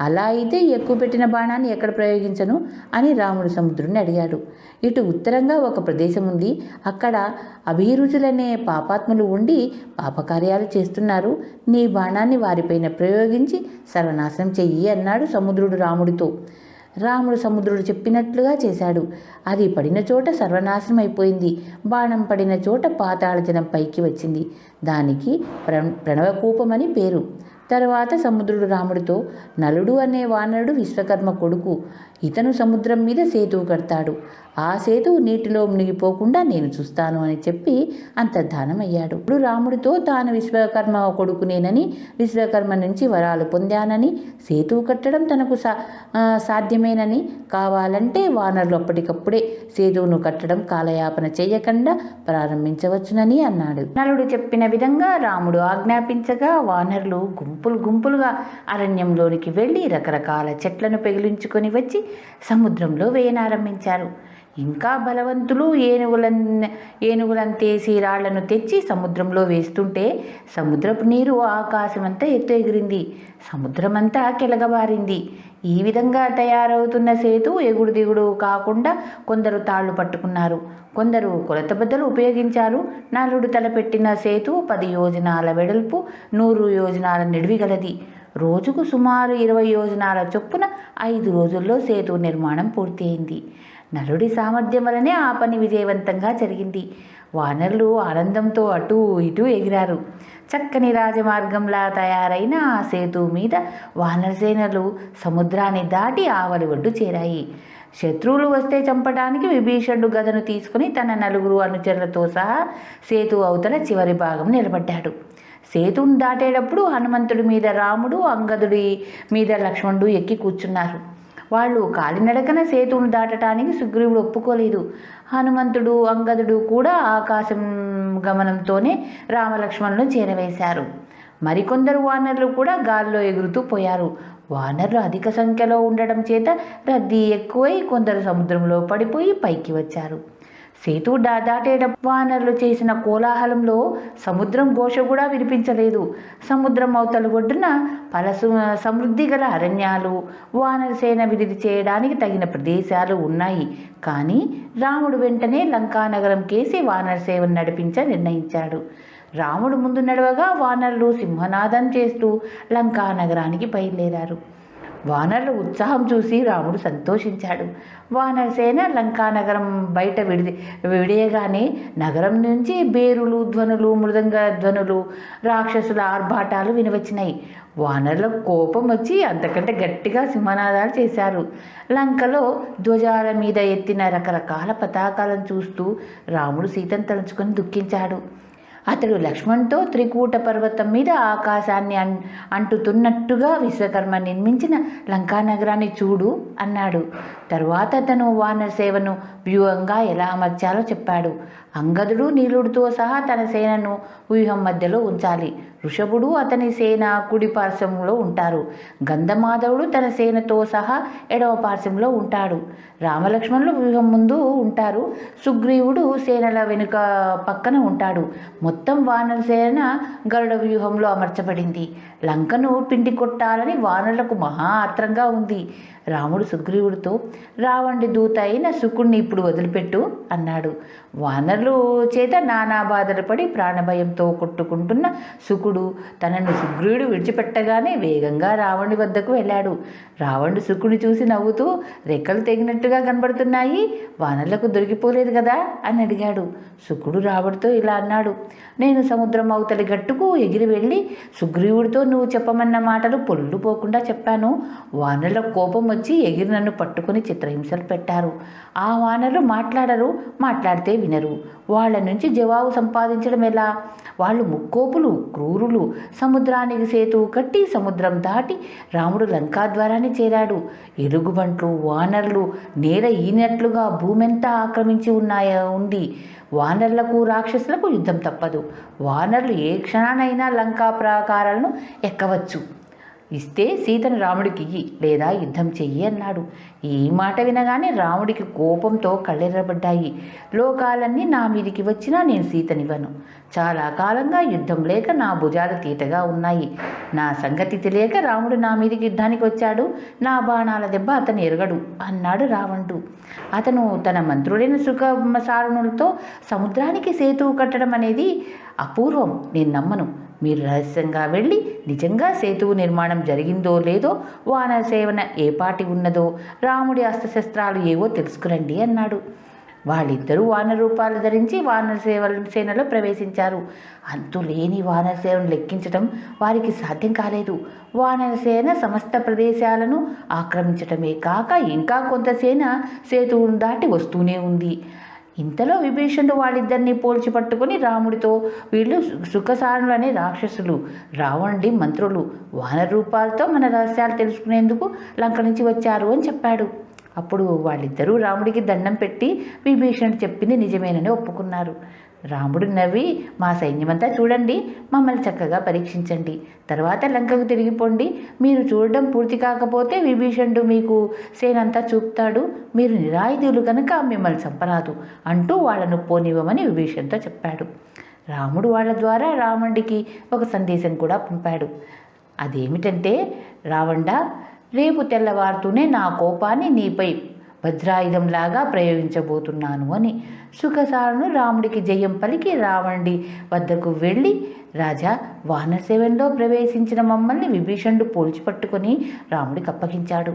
అలా అయితే ఎక్కువ పెట్టిన బాణాన్ని ఎక్కడ ప్రయోగించను అని రాముడు సముద్రుడిని అడిగాడు. ఇటు ఉత్తరంగా ఒక ప్రదేశం ఉంది. అక్కడ అభిరుచులనే పాపాత్ములు ఉండి పాపకార్యాలు చేస్తున్నారు. నీ బాణాన్ని వారిపైన ప్రయోగించి సర్వనాశనం చెయ్యి అన్నాడు సముద్రుడు రాముడితో. రాముడు సముద్రుడు చెప్పినట్లుగా చేశాడు. అది పడిన చోట సర్వనాశనం అయిపోయింది. బాణం పడిన చోట పాతాళ జలం పైకి వచ్చింది. దానికి ప్రణవకూపమని పేరు. తరువాత సముద్రుడు రాముడితో, నలుడు అనే వానరుడు విశ్వకర్మ కొడుకు. ఇతను సముద్రం మీద సేతువు కడతాడు. ఆ సేతువు నీటిలో మునిగిపోకుండా నేను చూస్తాను అని చెప్పి అంతర్ధానమయ్యాడు. ఇప్పుడు రాముడితో తాను విశ్వకర్మ కొడుకునేనని, విశ్వకర్మ నుంచి వరాలు పొందానని, సేతువు కట్టడం తనకు సాధ్యమేనని, కావాలంటే వానరులు అప్పటికప్పుడే సేతువును కట్టడం కాలయాపన చేయకుండా ప్రారంభించవచ్చునని అన్నాడు. నలుడు చెప్పిన విధంగా రాముడు ఆజ్ఞాపించగా వానరులు గుంపులు గుంపులుగా అరణ్యంలోనికి వెళ్ళి రకరకాల చెట్లను పెగిలించుకొని వచ్చి సముద్రంలో వేయనారంభించారు. ఇంకా బలవంతులు ఏనుగులంతేసి రాళ్లను తెచ్చి సముద్రంలో వేస్తుంటే సముద్రపు నీరు ఆకాశమంతా ఎత్తు ఎగిరింది. సముద్రమంతా కెలగబారింది. ఈ విధంగా తయారవుతున్న సేతు ఎగుడు దిగుడు కాకుండా కొందరు తాళ్లు పట్టుకున్నారు, కొందరు కొలతబద్దలు ఉపయోగించారు. నలుడు తలపెట్టిన సేతు 10 యోజనాల వెడల్పు, 100 యోజనాల నిడివి గలది. రోజుకు సుమారు 20 యోజనాల చొప్పున 5 రోజుల్లో సేతు నిర్మాణం పూర్తయింది. నలుడి సామర్థ్యం వలనే ఆ పని విజయవంతంగా జరిగింది. వానరులు ఆనందంతో అటూ ఇటూ ఎగిరారు. చక్కని రాజమార్గంలా తయారైన ఆ సేతు మీద వానరసేనలు సముద్రాన్ని దాటి ఆవలి ఒడ్డు చేరాయి. శత్రువులు వస్తే చంపడానికి విభీషణుడు గదను తీసుకుని తన 4 అనుచరులతో సహా సేతు అవతల చివరి భాగం నిలబడ్డాడు. సేతువును దాటేటప్పుడు హనుమంతుడి మీద రాముడు, అంగదుడి మీద లక్ష్మణుడు ఎక్కి కూర్చున్నారు. వాళ్ళు కాలినడకన సేతువును దాటడానికి సుగ్రీవుడు ఒప్పుకోలేదు. హనుమంతుడు, అంగదుడు కూడా ఆకాశం గమనంతోనే రామలక్ష్మణులను చేరవేశారు. మరికొందరు వానరులు కూడా గాల్లో ఎగురుతూ పోయారు. వానరులు అధిక సంఖ్యలో ఉండడం చేత రద్దీ ఎక్కువై కొందరు సముద్రంలో పడిపోయి పైకి వచ్చారు. సేతువు దాటేటప్పుడు వానరులు చేసిన కోలాహలంలో సముద్రం ఘోష కూడా వినిపించలేదు. సముద్రం అవతల ఒడ్డున సమృద్ధి గల అరణ్యాలు, వానరసేన విడిది చేయడానికి తగిన ప్రదేశాలు ఉన్నాయి. కానీ రాముడు వెంటనే లంకానగరం కేసి వానరసేవను నడిపించ నిర్ణయించాడు. రాముడు ముందు నడవగా వానరులు సింహనాదం చేస్తూ లంకానగరానికి బయలుదేరారు. వానరుల ఉత్సాహం చూసి రాముడు సంతోషించాడు. వానరసేన లంకానగరం బయట విడియగానే నగరం నుంచి బేరులు ధ్వనులు, మృదంగ ధ్వనులు, రాక్షసుల ఆర్భాటాలు వినవచ్చినాయి. వానరులకు కోపం వచ్చి అంతకంటే గట్టిగా సింహనాదాలు చేశారు. లంకలో ధ్వజాల మీద ఎత్తిన రకరకాల పతాకాలను చూస్తూ రాముడు సీతను తలుచుకొని దుఃఖించాడు. అతడు లక్ష్మణ్తో త్రికూట పర్వతం మీద ఆకాశాన్ని అంటుతున్నట్టుగా విశ్వకర్మ నిర్మించిన లంకానగరాన్ని చూడు అన్నాడు. తరువాత అతను వానరసేవను వ్యూహంగా ఎలా అమర్చాలో చెప్పాడు. అంగదుడు నీలుడితో సహా తన సేనను వ్యూహం మధ్యలో ఉంచాలి. వృషభుడు అతని సేన కుడి పార్శ్వంలో ఉంటారు. గంధమాధవుడు తన సేనతో సహా ఎడవ పార్శ్వంలో ఉంటాడు. రామలక్ష్మణులు వ్యూహం ముందు ఉంటారు. సుగ్రీవుడు సేనల వెనుక పక్కన ఉంటాడు. మొత్తం వానర సేన గరుడ వ్యూహంలో అమర్చబడింది. లంకను పిండి కొట్టాలని వానరులకు మహా ఆత్రంగా ఉంది. రాముడు సుగ్రీవుడితో, రావణుడి దూత అయిన శుకుణ్ణి ఇప్పుడు వదిలిపెట్టు అన్నాడు. వానరులు చేత నానా బాధలు పడి ప్రాణభయంతో కొట్టుకుంటున్న శుకుడు తనను సుగ్రీవుడు విడిచిపెట్టగానే వేగంగా రావణుడి వద్దకు వెళ్ళాడు. రావణుడు శుకుని చూసి నవ్వుతూ, రెక్కలు తెగినట్టుగా కనబడుతున్నాయి, వానరులకు దొరికిపోలేదు కదా అని అడిగాడు. శుకుడు రావణుడితో ఇలా అన్నాడు, నేను సముద్రం అవతలి గట్టుకు ఎగిరి వెళ్ళి సుగ్రీవుడితో నువ్వు చెప్పమన్న మాటలు పొల్లు పోకుండా చెప్పాను. వానరుల కోపం వచ్చి ఎగిరి నన్ను పట్టుకుని చిత్రహింసలు పెట్టారు. ఆ వానరులు మాట్లాడరు, మాట్లాడితే వినరు. వాళ్ళ నుంచి జవాబు సంపాదించడం ఎలా? వాళ్ళు ముక్కోపులు, క్రూరులు. సముద్రానికి సేతువు కట్టి సముద్రం దాటి రాముడు లంకాద్వారాన్ని చేరాడు. ఎలుగుబంట్లు, వానరులు నేల ఈనట్లుగా భూమెంతా ఆక్రమించి ఉంది. వానరులకు రాక్షసులకు యుద్ధం తప్పదు. వానరులు ఏ క్షణానైనా లంకా ప్రాకారాలను ఎక్కవచ్చు. ఇస్తే సీతను రాముడికి ఇయ్యి, లేదా యుద్ధం చెయ్యి అన్నాడు. ఈ మాట వినగానే రాముడికి కోపంతో కళ్ళెర్రబడ్డాయి. లోకాలన్నీ నా మీదికి వచ్చినా నేను సీతనివ్వను. చాలా కాలంగా యుద్ధం లేక నా భుజాలు తీటగా ఉన్నాయి. నా సంగతి తెలియక రాముడు నా మీదికి యుద్ధానికి వచ్చాడు. నా బాణాల దెబ్బ అతను ఎరగడు అన్నాడు రావణుడు. అతను తన మంత్రుడైన సుఖసారుణులతో సముద్రానికి సేతువు కట్టడం అనేది అపూర్వం, నేను నమ్మను. మీరు రహస్యంగా వెళ్ళి నిజంగా సేతువు నిర్మాణం జరిగిందో లేదో, వానర సేవన ఏ పాటి ఉన్నదో, రాముడి అస్త్రశస్త్రాలు ఏవో తెలుసుకురండి అన్నాడు. వాళ్ళిద్దరూ వానర రూపాలు ధరించి వానర సేనలో ప్రవేశించారు. అంతులేని వానర సేవను లెక్కించడం వారికి సాధ్యం కాలేదు. వానర సేన సమస్త ప్రదేశాలను ఆక్రమించటమే కాక ఇంకా కొంత సేన సేతువును దాటి వస్తూనే ఉంది. ఇంతలో విభీషణుడు వాళ్ళిద్దరినీ పోల్చి పట్టుకుని రాముడితో, వీళ్ళు సుఖసారులు అనే రాక్షసులు, రావణుడి మంత్రులు, వానర రూపాలతో మన రహస్యాలు తెలుసుకునేందుకు లంక నుంచి వచ్చారు అని చెప్పాడు. అప్పుడు వాళ్ళిద్దరూ రాముడికి దండం పెట్టి విభీషణుడు చెప్పింది నిజమేనని ఒప్పుకున్నారు. రాముడు నవ్వి, మా సైన్యమంతా చూడండి, మమ్మల్ని చక్కగా పరీక్షించండి, తర్వాత లంకకు తిరిగిపోండి. మీరు చూడడం పూర్తి కాకపోతే విభీషణుడు మీకు సేనంతా చూపుతాడు. మీరు నిరాయుధులు కనుక మిమ్మల్ని చంపరాదు అంటూ వాళ్ళను పోనివ్వమని విభీషణుడితో చెప్పాడు. రాముడు వాళ్ళ ద్వారా రావణుడికి ఒక సందేశం కూడా పంపాడు. అదేమిటంటే, రావణ, రేపు తెల్లవారుతూనే నా కోపాన్ని నీపై వజ్రాయుధంలాగా ప్రయోగించబోతున్నాను అని. సుఖసారుడు రాముడికి జయం పలికి రావణుడి వద్దకు వెళ్ళి, రాజా, వానరసేవలో ప్రవేశించిన మమ్మల్ని విభీషణుడు పోల్చిపట్టుకొని రాముడికి అప్పగించాడు.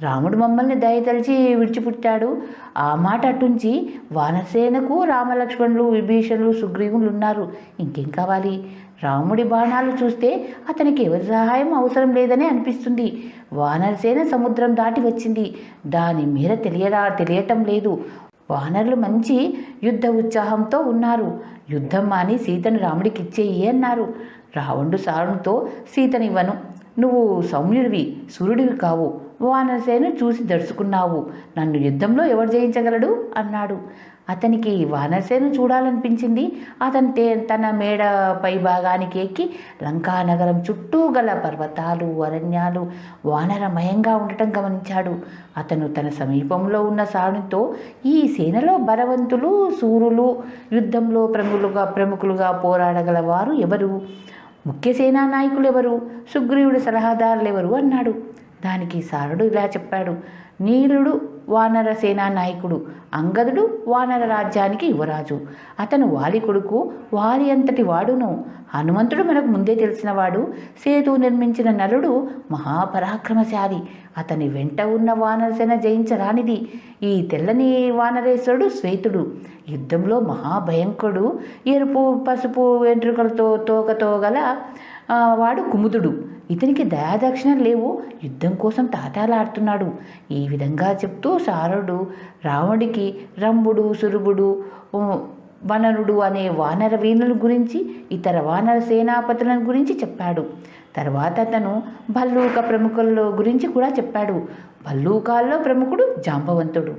రాముడు మమ్మల్ని దయతలిచి విడిచిపుట్టాడు. ఆ మాట అటుంచి వానరసేనకు రామలక్ష్మణులు, విభీషణులు, సుగ్రీవులు ఉన్నారు. ఇంకేం కావాలి? రాముడి బాణాలు చూస్తే అతనికి ఎవరి సహాయం అవసరం లేదని అనిపిస్తుంది. వానరసేన సముద్రం దాటి వచ్చింది. దాని మీద తెలియటం లేదు. వానరులు మంచి యుద్ధ ఉత్సాహంతో ఉన్నారు. యుద్ధం మాని సీతను రాముడికి ఇచ్చేయి అన్నారు. రావణుడు సారునితో, సీతనివ్వను, నువ్వు సౌమ్యుడివి, సూర్యుడివి కావు. వానరసేను చూసి దడుచుకున్నావు. నన్ను యుద్ధంలో ఎవరు జయించగలడు అన్నాడు. అతనికి వానరసేను చూడాలనిపించింది. అతను తన మేడ పై భాగానికి ఎక్కి లంకానగరం చుట్టూ గల పర్వతాలు, అరణ్యాలు వానరమయంగా ఉండటం గమనించాడు. అతను తన సమీపంలో ఉన్న సారునితో, ఈ సేనలో బలవంతులు, శూరులు, యుద్ధంలో ప్రముఖులుగా పోరాడగల వారు ఎవరు? ముఖ్య సేనా నాయకులు ఎవరు? సుగ్రీవుడి సలహాదారులు ఎవరు అన్నాడు. దానికి సారుడు ఇలా చెప్పాడు. నీలుడు వానర సేనా నాయకుడు, అంగదుడు వానర రాజ్యానికి యువరాజు. అతను వాలి కొడుకు, వాలి అంతటి వాడును. హనుమంతుడు మనకు ముందే తెలిసినవాడు. సేతు నిర్మించిన నలుడు మహాపరాక్రమశాలి. అతని వెంట ఉన్న వానరసేన జయించరానిది. ఈ తెల్లని వానరేశ్వరుడు శ్వేతుడు, యుద్ధంలో మహాభయంకరుడు. ఎరుపు పసుపు వెంట్రుకలతో తోకతో గల వాడు కుముదుడు. ఇతనికి దయాదక్షిణలు లేవు. యుద్ధం కోసం తాతాలాడుతున్నాడు. ఈ విధంగా చెప్తూ సారుడు రావణుడికి రంభుడు, సురభుడు, వనరుడు అనే వానర వీరుల గురించి, ఇతర వానర సేనాపతులను గురించి చెప్పాడు. తర్వాత అతను భల్లూక ప్రముఖుల గురించి కూడా చెప్పాడు. భల్లూకాల్లో ప్రముఖుడు జాంబవంతుడు.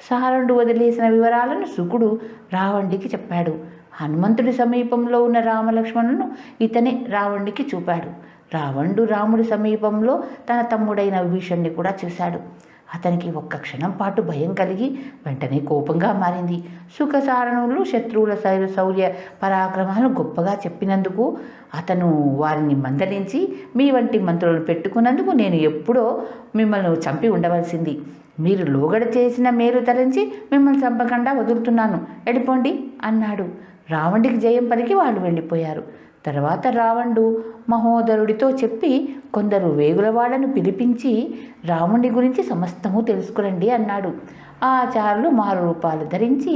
సారుడు వదిలేసిన వివరాలను శుకుడు రావణుడికి చెప్పాడు. హనుమంతుడి సమీపంలో ఉన్న రామలక్ష్మణులను ఇతనే రావణుడికి చూపాడు. రావణుడు రాముడి సమీపంలో తన తమ్ముడైన విభీషణుడిని కూడా చూశాడు. అతనికి ఒక్క క్షణం పాటు భయం కలిగి వెంటనే కోపంగా మారింది. సుఖసారణులు శత్రువుల శౌర్య పరాక్రమాలను గొప్పగా చెప్పినందుకు అతను వారిని మందలించి, మీ వంటి మంత్రులను పెట్టుకున్నందుకు నేను ఎప్పుడో మిమ్మల్ని చంపి ఉండవలసింది. మీరు లోగడ చేసిన మేలు తరించి మిమ్మల్ని చంపకుండా వదులుతున్నాను, వెళ్ళిపోండి అన్నాడు. రావణుడికి జయం పలికి వాళ్ళు వెళ్ళిపోయారు. తర్వాత రావణుడు మహోదరుడితో చెప్పి, కొందరు వేగులవాళ్లను పిలిపించి రాముడి గురించి సమస్తము తెలుసుకురండి అన్నాడు. ఆ చారులు మారు రూపాలు ధరించి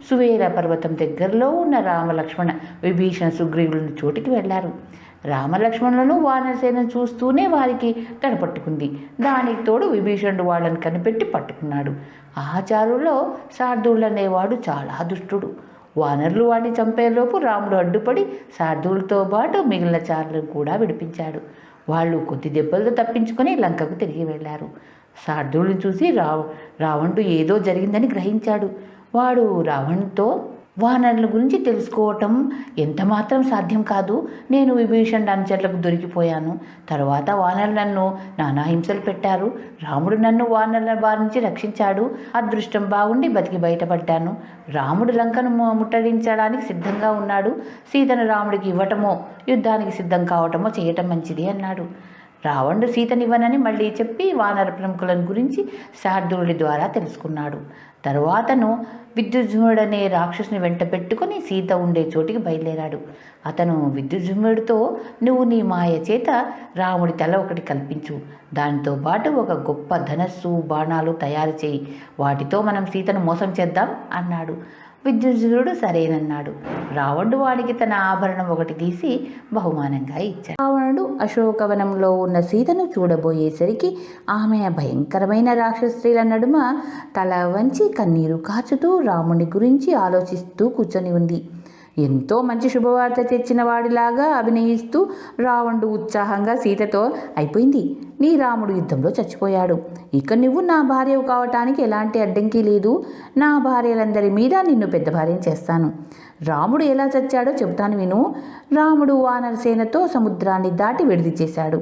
సువేర పర్వతం దగ్గరలో ఉన్న రామలక్ష్మణ విభీషణ సుగ్రీవులను చోటికి వెళ్ళారు. రామలక్ష్మణులను వానరసేనను చూస్తూనే వారికి తడపట్టుకుంది. దానికి తోడు విభీషణుడు వాళ్ళని కనిపెట్టి పట్టుకున్నాడు. ఆ చారులో శార్దూళ్ళు అనేవాడు చాలా దుష్టుడు. వానరులు వాడిని చంపేలోపు రాముడు అడ్డుపడి శార్దూలతో పాటు మిగిలిన చారులను కూడా విడిపించాడు. వాళ్ళు కొద్ది దెబ్బలతో తప్పించుకొని లంకకు తిరిగి వెళ్ళారు. శార్దూలను చూసి రావణుడు ఏదో జరిగిందని గ్రహించాడు. వాడు రావణుడితో, వానరుల గురించి తెలుసుకోవటం ఎంత మాత్రం సాధ్యం కాదు. నేను విభీషణుడి అనుచరులకు దొరికిపోయాను. తర్వాత వానరులు నన్ను నానా హింసలు పెట్టారు. రాముడు నన్ను వానరుల బారి నుంచి రక్షించాడు. అదృష్టం బాగుండి బతికి బయటపడ్డాను. రాముడు లంకను ముట్టడించడానికి సిద్ధంగా ఉన్నాడు. సీతను రాముడికి ఇవ్వటమో యుద్ధానికి సిద్ధం కావటమో చేయటం మంచిది అన్నాడు. రావణుడు సీతనివ్వనని మళ్ళీ చెప్పి వానర ప్రముఖులను గురించి శార్దూలుడి ద్వారా తెలుసుకున్నాడు. తరువాతను విద్యుజ్జుముడనే రాక్షసుని వెంట పెట్టుకుని సీత ఉండే చోటికి బయలుదేరాడు. అతను విద్యుజ్జుముడితో, నువ్వు నీ మాయ చేత రాముడి తల ఒకటి కల్పించు, దానితో పాటు ఒక గొప్ప ధనస్సు, బాణాలు తయారు చేయి, వాటితో మనం సీతను మోసం చేద్దాం అన్నాడు. విద్యుజ్జుడు సరేనన్నాడు. రావణుడు వాడికి తన ఆభరణం ఒకటి తీసి బహుమానంగా ఇచ్చాడు. రావణుడు అశోకవనంలో ఉన్న సీతను చూడబోయేసరికి ఆమె భయంకరమైన రాక్షస్త్రీల నడుమ తల వంచి కన్నీరు కాచుతూ రాముని గురించి ఆలోచిస్తూ కూర్చొని ఉంది. ఎంతో మంచి శుభవార్త తెచ్చిన వాడిలాగా అభినయిస్తూ రావణుడు ఉత్సాహంగా సీతతో, అయిపోయింది, నీ రాముడు యుద్ధంలో చచ్చిపోయాడు. ఇక నువ్వు నా భార్యవు కావటానికి ఎలాంటి అడ్డంకి లేదు. నా భార్యలందరి మీద నిన్ను పెద్ద భార్యను చేస్తాను. రాముడు ఎలా చచ్చాడో చెబుతాను విను. రాముడు వానరసేనతో సముద్రాన్ని దాటి విడిది చేశాడు.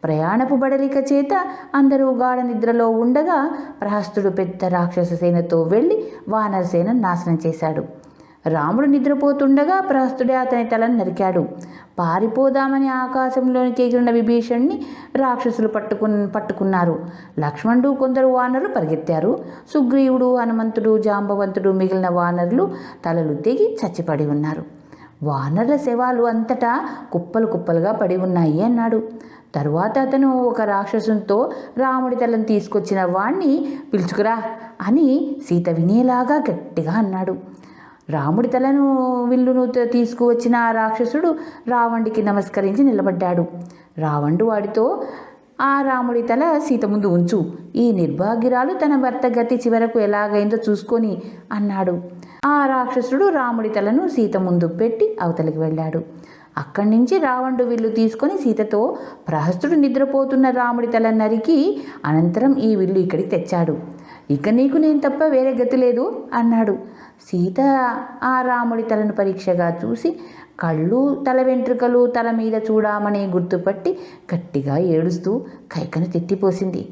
ప్రయాణపు బడలిక చేత అందరూ గాఢ నిద్రలో ఉండగా ప్రహస్తుడు పెద్ద రాక్షస సేనతో వెళ్ళి వానరసేన నాశనం చేశాడు. రాముడు నిద్రపోతుండగా ప్రహస్తుడే అతని తలను నరికాడు. పారిపోదామని ఆకాశంలోనికి ఎగిరిన విభీషణ్ణి రాక్షసులు పట్టుకున్నారు. లక్ష్మణుడు కొందరు వానరులు పరిగెత్తారు. సుగ్రీవుడు, హనుమంతుడు, జాంబవంతుడు మిగిలిన వానరులు తలలు తెగి చచ్చిపడి ఉన్నారు. వానరుల శవాలు అంతటా కుప్పలు కుప్పలుగా పడి ఉన్నాయి అన్నాడు. తరువాత అతను ఒక రాక్షసునితో రాముడి తలను తీసుకొచ్చిన వాణ్ణి పిలుచుకురా అని సీత వినేలాగా గట్టిగా అన్నాడు. రాముడి తలను విల్లును తీసుకువచ్చిన ఆ రాక్షసుడు రావణుడికి నమస్కరించి నిలబడ్డాడు. రావణుడు వాడితో, ఆ రాముడి తల సీత ముందు ఉంచు. ఈ నిర్భాగ్యురాలు తన భర్త గతి చివరకు ఎలాగైందో చూసుకొని అన్నాడు. ఆ రాక్షసుడు రాముడి తలను సీత ముందు పెట్టి అవతలికి వెళ్ళాడు. అక్కడి నుంచి రావణుడు విల్లు తీసుకొని సీతతో, ప్రహస్తుడు నిద్రపోతున్న రాముడి తల నరికి అనంతరం ఈ విల్లు ఇక్కడికి తెచ్చాడు. ఇక నీకు నేను తప్ప వేరే గతి లేదు అన్నాడు. సీత ఆ రాముడి తలను పరీక్షగా చూసి కళ్ళు, తల వెంట్రుకలు తల మీద చూడమని గుర్తుపట్టి గట్టిగా ఏడుస్తూ కైకను తిట్టిపోసింది.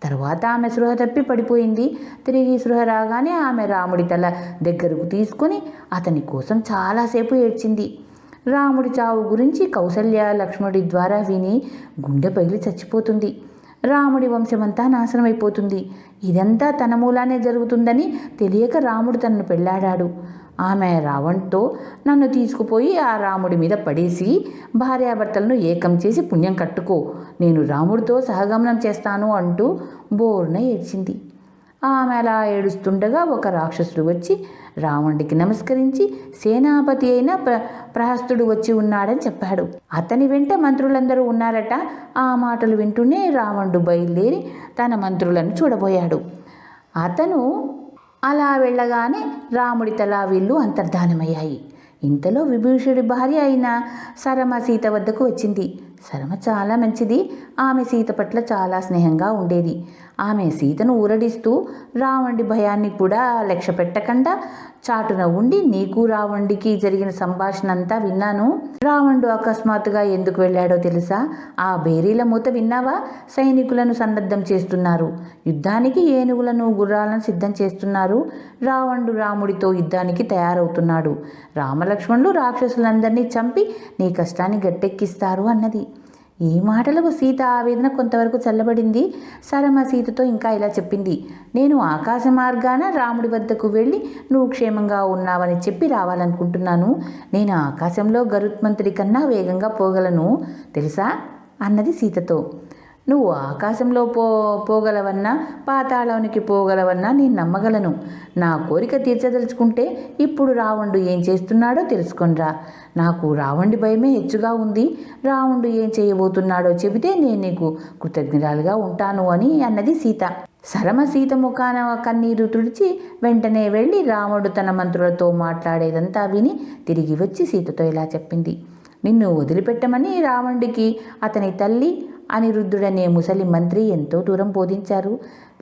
తర్వాత ఆమె స్పృహ తప్పి పడిపోయింది. తిరిగి స్పృహ రాగానే ఆమె రాముడి తల దగ్గరకు తీసుకొని అతని కోసం చాలాసేపు ఏడ్చింది. రాముడి చావు గురించి కౌసల్య లక్ష్మణుడి ద్వారా విని గుండె పగిలి చచ్చిపోతుంది. రాముడి వంశమంతా నాశనమైపోతుంది. ఇదంతా తన మూలానే జరుగుతుందని తెలియక రాముడు తనను పెళ్ళాడాడు. ఆమె రావణ్తో, నన్ను తీసుకుపోయి ఆ రాముడి మీద పడేసి భార్యాభర్తలను ఏకం చేసి పుణ్యం కట్టుకో, నేను రాముడితో సహగమనం చేస్తాను అంటూ బోరున ఏడ్చింది. ఆమె అలా ఏడుస్తుండగా ఒక రాక్షసుడు వచ్చి రావణుడికి నమస్కరించి సేనాపతి అయిన ప్రహస్తుడు వచ్చి ఉన్నాడని చెప్పాడు. అతని వెంట మంత్రులందరూ ఉన్నారట. ఆ మాటలు వింటూనే రావణుడు బయలుదేరి తన మంత్రులను చూడబోయాడు. అతను అలా వెళ్ళగానే రాముడి తల విల్లు అంతర్ధానమయ్యాయి. ఇంతలో విభీషణుడి భార్య అయిన సరమ సీత వద్దకు వచ్చింది. సరమ చాలా మంచిది. ఆమె సీత పట్ల చాలా స్నేహంగా ఉండేది. ఆమె సీతను ఊరడిస్తూ రావణుడి భయాన్ని కూడా లక్ష్య పెట్టకుండా చాటున ఉండి, నీకు రావణుడికి జరిగిన సంభాషణ అంతా విన్నాను. రావణుడు అకస్మాత్తుగా ఎందుకు వెళ్ళాడో తెలుసా? ఆ బేరీల మూత విన్నావా? సైనికులను సన్నద్ధం చేస్తున్నారు. యుద్ధానికి ఏనుగులను, గుర్రాలను సిద్ధం చేస్తున్నారు. రావణుడు రాముడితో యుద్ధానికి తయారవుతున్నాడు. రామలక్ష్మణులు రాక్షసులందరినీ చంపి నీ కష్టాన్ని గట్టెక్కిస్తారు అన్నది. ఈ మాటలకు సీత ఆవేదన కొంతవరకు చల్లబడింది. సరమ సీతతో ఇంకా ఇలా చెప్పింది, నేను ఆకాశ మార్గాన రాముడి వద్దకు వెళ్ళి నువ్వు క్షేమంగా ఉన్నావని చెప్పి రావాలనుకుంటున్నాను. నేను ఆకాశంలో గరుత్మంతుడి కన్నా వేగంగా పోగలను తెలుసా అన్నది సీతతో. నువ్వు ఆకాశంలో పోగలవన్నా పాతాళానికి పోగలవన్నా నేను నమ్మగలను. నా కోరిక తీర్చదలుచుకుంటే ఇప్పుడు రావణుడు ఏం చేస్తున్నాడో తెలుసుకొనిరా. నాకు రావణుడి భయమే హెచ్చుగా ఉంది. రావణుడు ఏం చేయబోతున్నాడో చెబితే నేను నీకు కృతజ్ఞరాలుగా ఉంటాను అని అన్నది సీత. సరమ సీత ముఖాన కన్నీరు తుడిచి వెంటనే వెళ్ళి రాముడు తన మంత్రులతో మాట్లాడేదంతా విని తిరిగి వచ్చి సీతతో ఇలా చెప్పింది, నిన్ను వదిలిపెట్టమని రావణుడికి అతని తల్లి అనిరుద్ధుడనే ముసలి మంత్రి ఎంతో దూరం బోధించారు.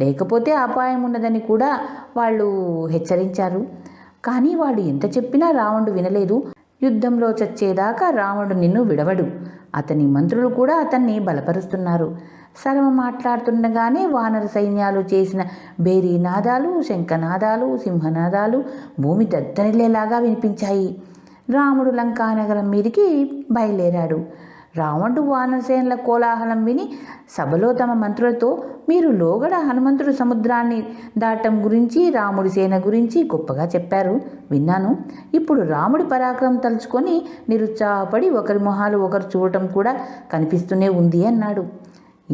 లేకపోతే అపాయం ఉన్నదని కూడా వాళ్ళు హెచ్చరించారు. కానీ వాళ్ళు ఎంత చెప్పినా రావణుడు వినలేదు. యుద్ధంలో చచ్చేదాకా రావణుడు నిన్ను విడవడు. అతని మంత్రులు కూడా అతన్ని బలపరుస్తున్నారు. సరమ మాట్లాడుతుండగానే వానర సైన్యాలు చేసిన బేరీ నాదాలు, శంఖనాదాలు, సింహనాదాలు భూమి దద్దరిల్లేలాగా వినిపించాయి. రాముడు లంకానగరం మీదికి బయలుదేరాడు. రావణుడు వానరసేనల కోలాహలం విని సభలో తమ మంత్రులతో, మీరు లోగడ హనుమంతుడు సముద్రాన్ని దాటం గురించి, రాముడి సేన గురించి గొప్పగా చెప్పారు, విన్నాను. ఇప్పుడు రాముడి పరాక్రమం తలుచుకొని నిరుత్సాహపడి ఒకరి మొహాలు ఒకరు చూడటం కూడా కనిపిస్తూనే ఉంది అన్నాడు.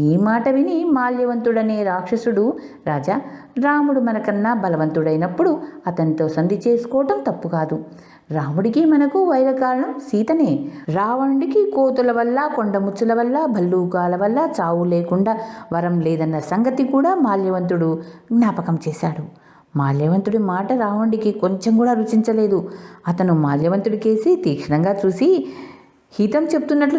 ఈ మాట విని మాల్యవంతుడనే రాక్షసుడు, రాజా, రాముడు మనకన్నా బలవంతుడైనప్పుడు అతనితో సంధి చేసుకోవటం తప్పు కాదు. రాముడికి మనకు వైర కారణం సీతనే. రావణుడికి కోతుల వల్ల, కొండముచ్చుల వల్ల, భల్లూకాల వల్ల చావు లేకుండా వరం లేదన్న సంగతి కూడా మాల్యవంతుడు జ్ఞాపకం చేశాడు. మాల్యవంతుడి మాట రావణుడికి కొంచెం కూడా రుచించలేదు. అతను మాల్యవంతుడికేసి తీక్షణంగా చూసి, హితం చెప్తున్నట్లు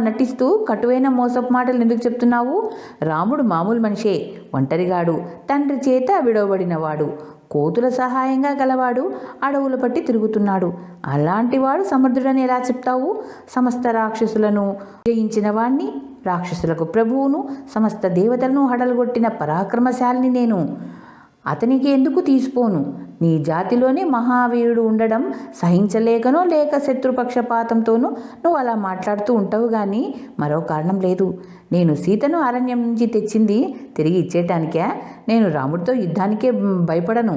నటిస్తూ కటువైన మోసపు మాటలు ఎందుకు చెప్తున్నావు? రాముడు మామూలు మనిషే, ఒంటరిగాడు, తండ్రి చేత విడవబడినవాడు, కోతుల సహాయంగా గలవాడు అడవుల పట్టి తిరుగుతున్నాడు. అలాంటివాడు సమర్థుడని ఎలా చెప్తావు? సమస్త రాక్షసులను జయించిన వాణ్ణి, రాక్షసులకు ప్రభువును, సమస్త దేవతలను హడలుగొట్టిన పరాక్రమశాలిని నేను. అతనికి ఎందుకు తీసిపోను? నీ జాతిలోనే మహావీరుడు ఉండడం సహించలేకనో లేక శత్రుపక్షపాతంతోనూ నువ్వు అలా మాట్లాడుతూ ఉంటావు కానీ మరో కారణం లేదు. నేను సీతను అరణ్యం నుంచి తెచ్చింది తిరిగి ఇచ్చేయటానికే. నేను రాముడితో యుద్ధానికే భయపడను.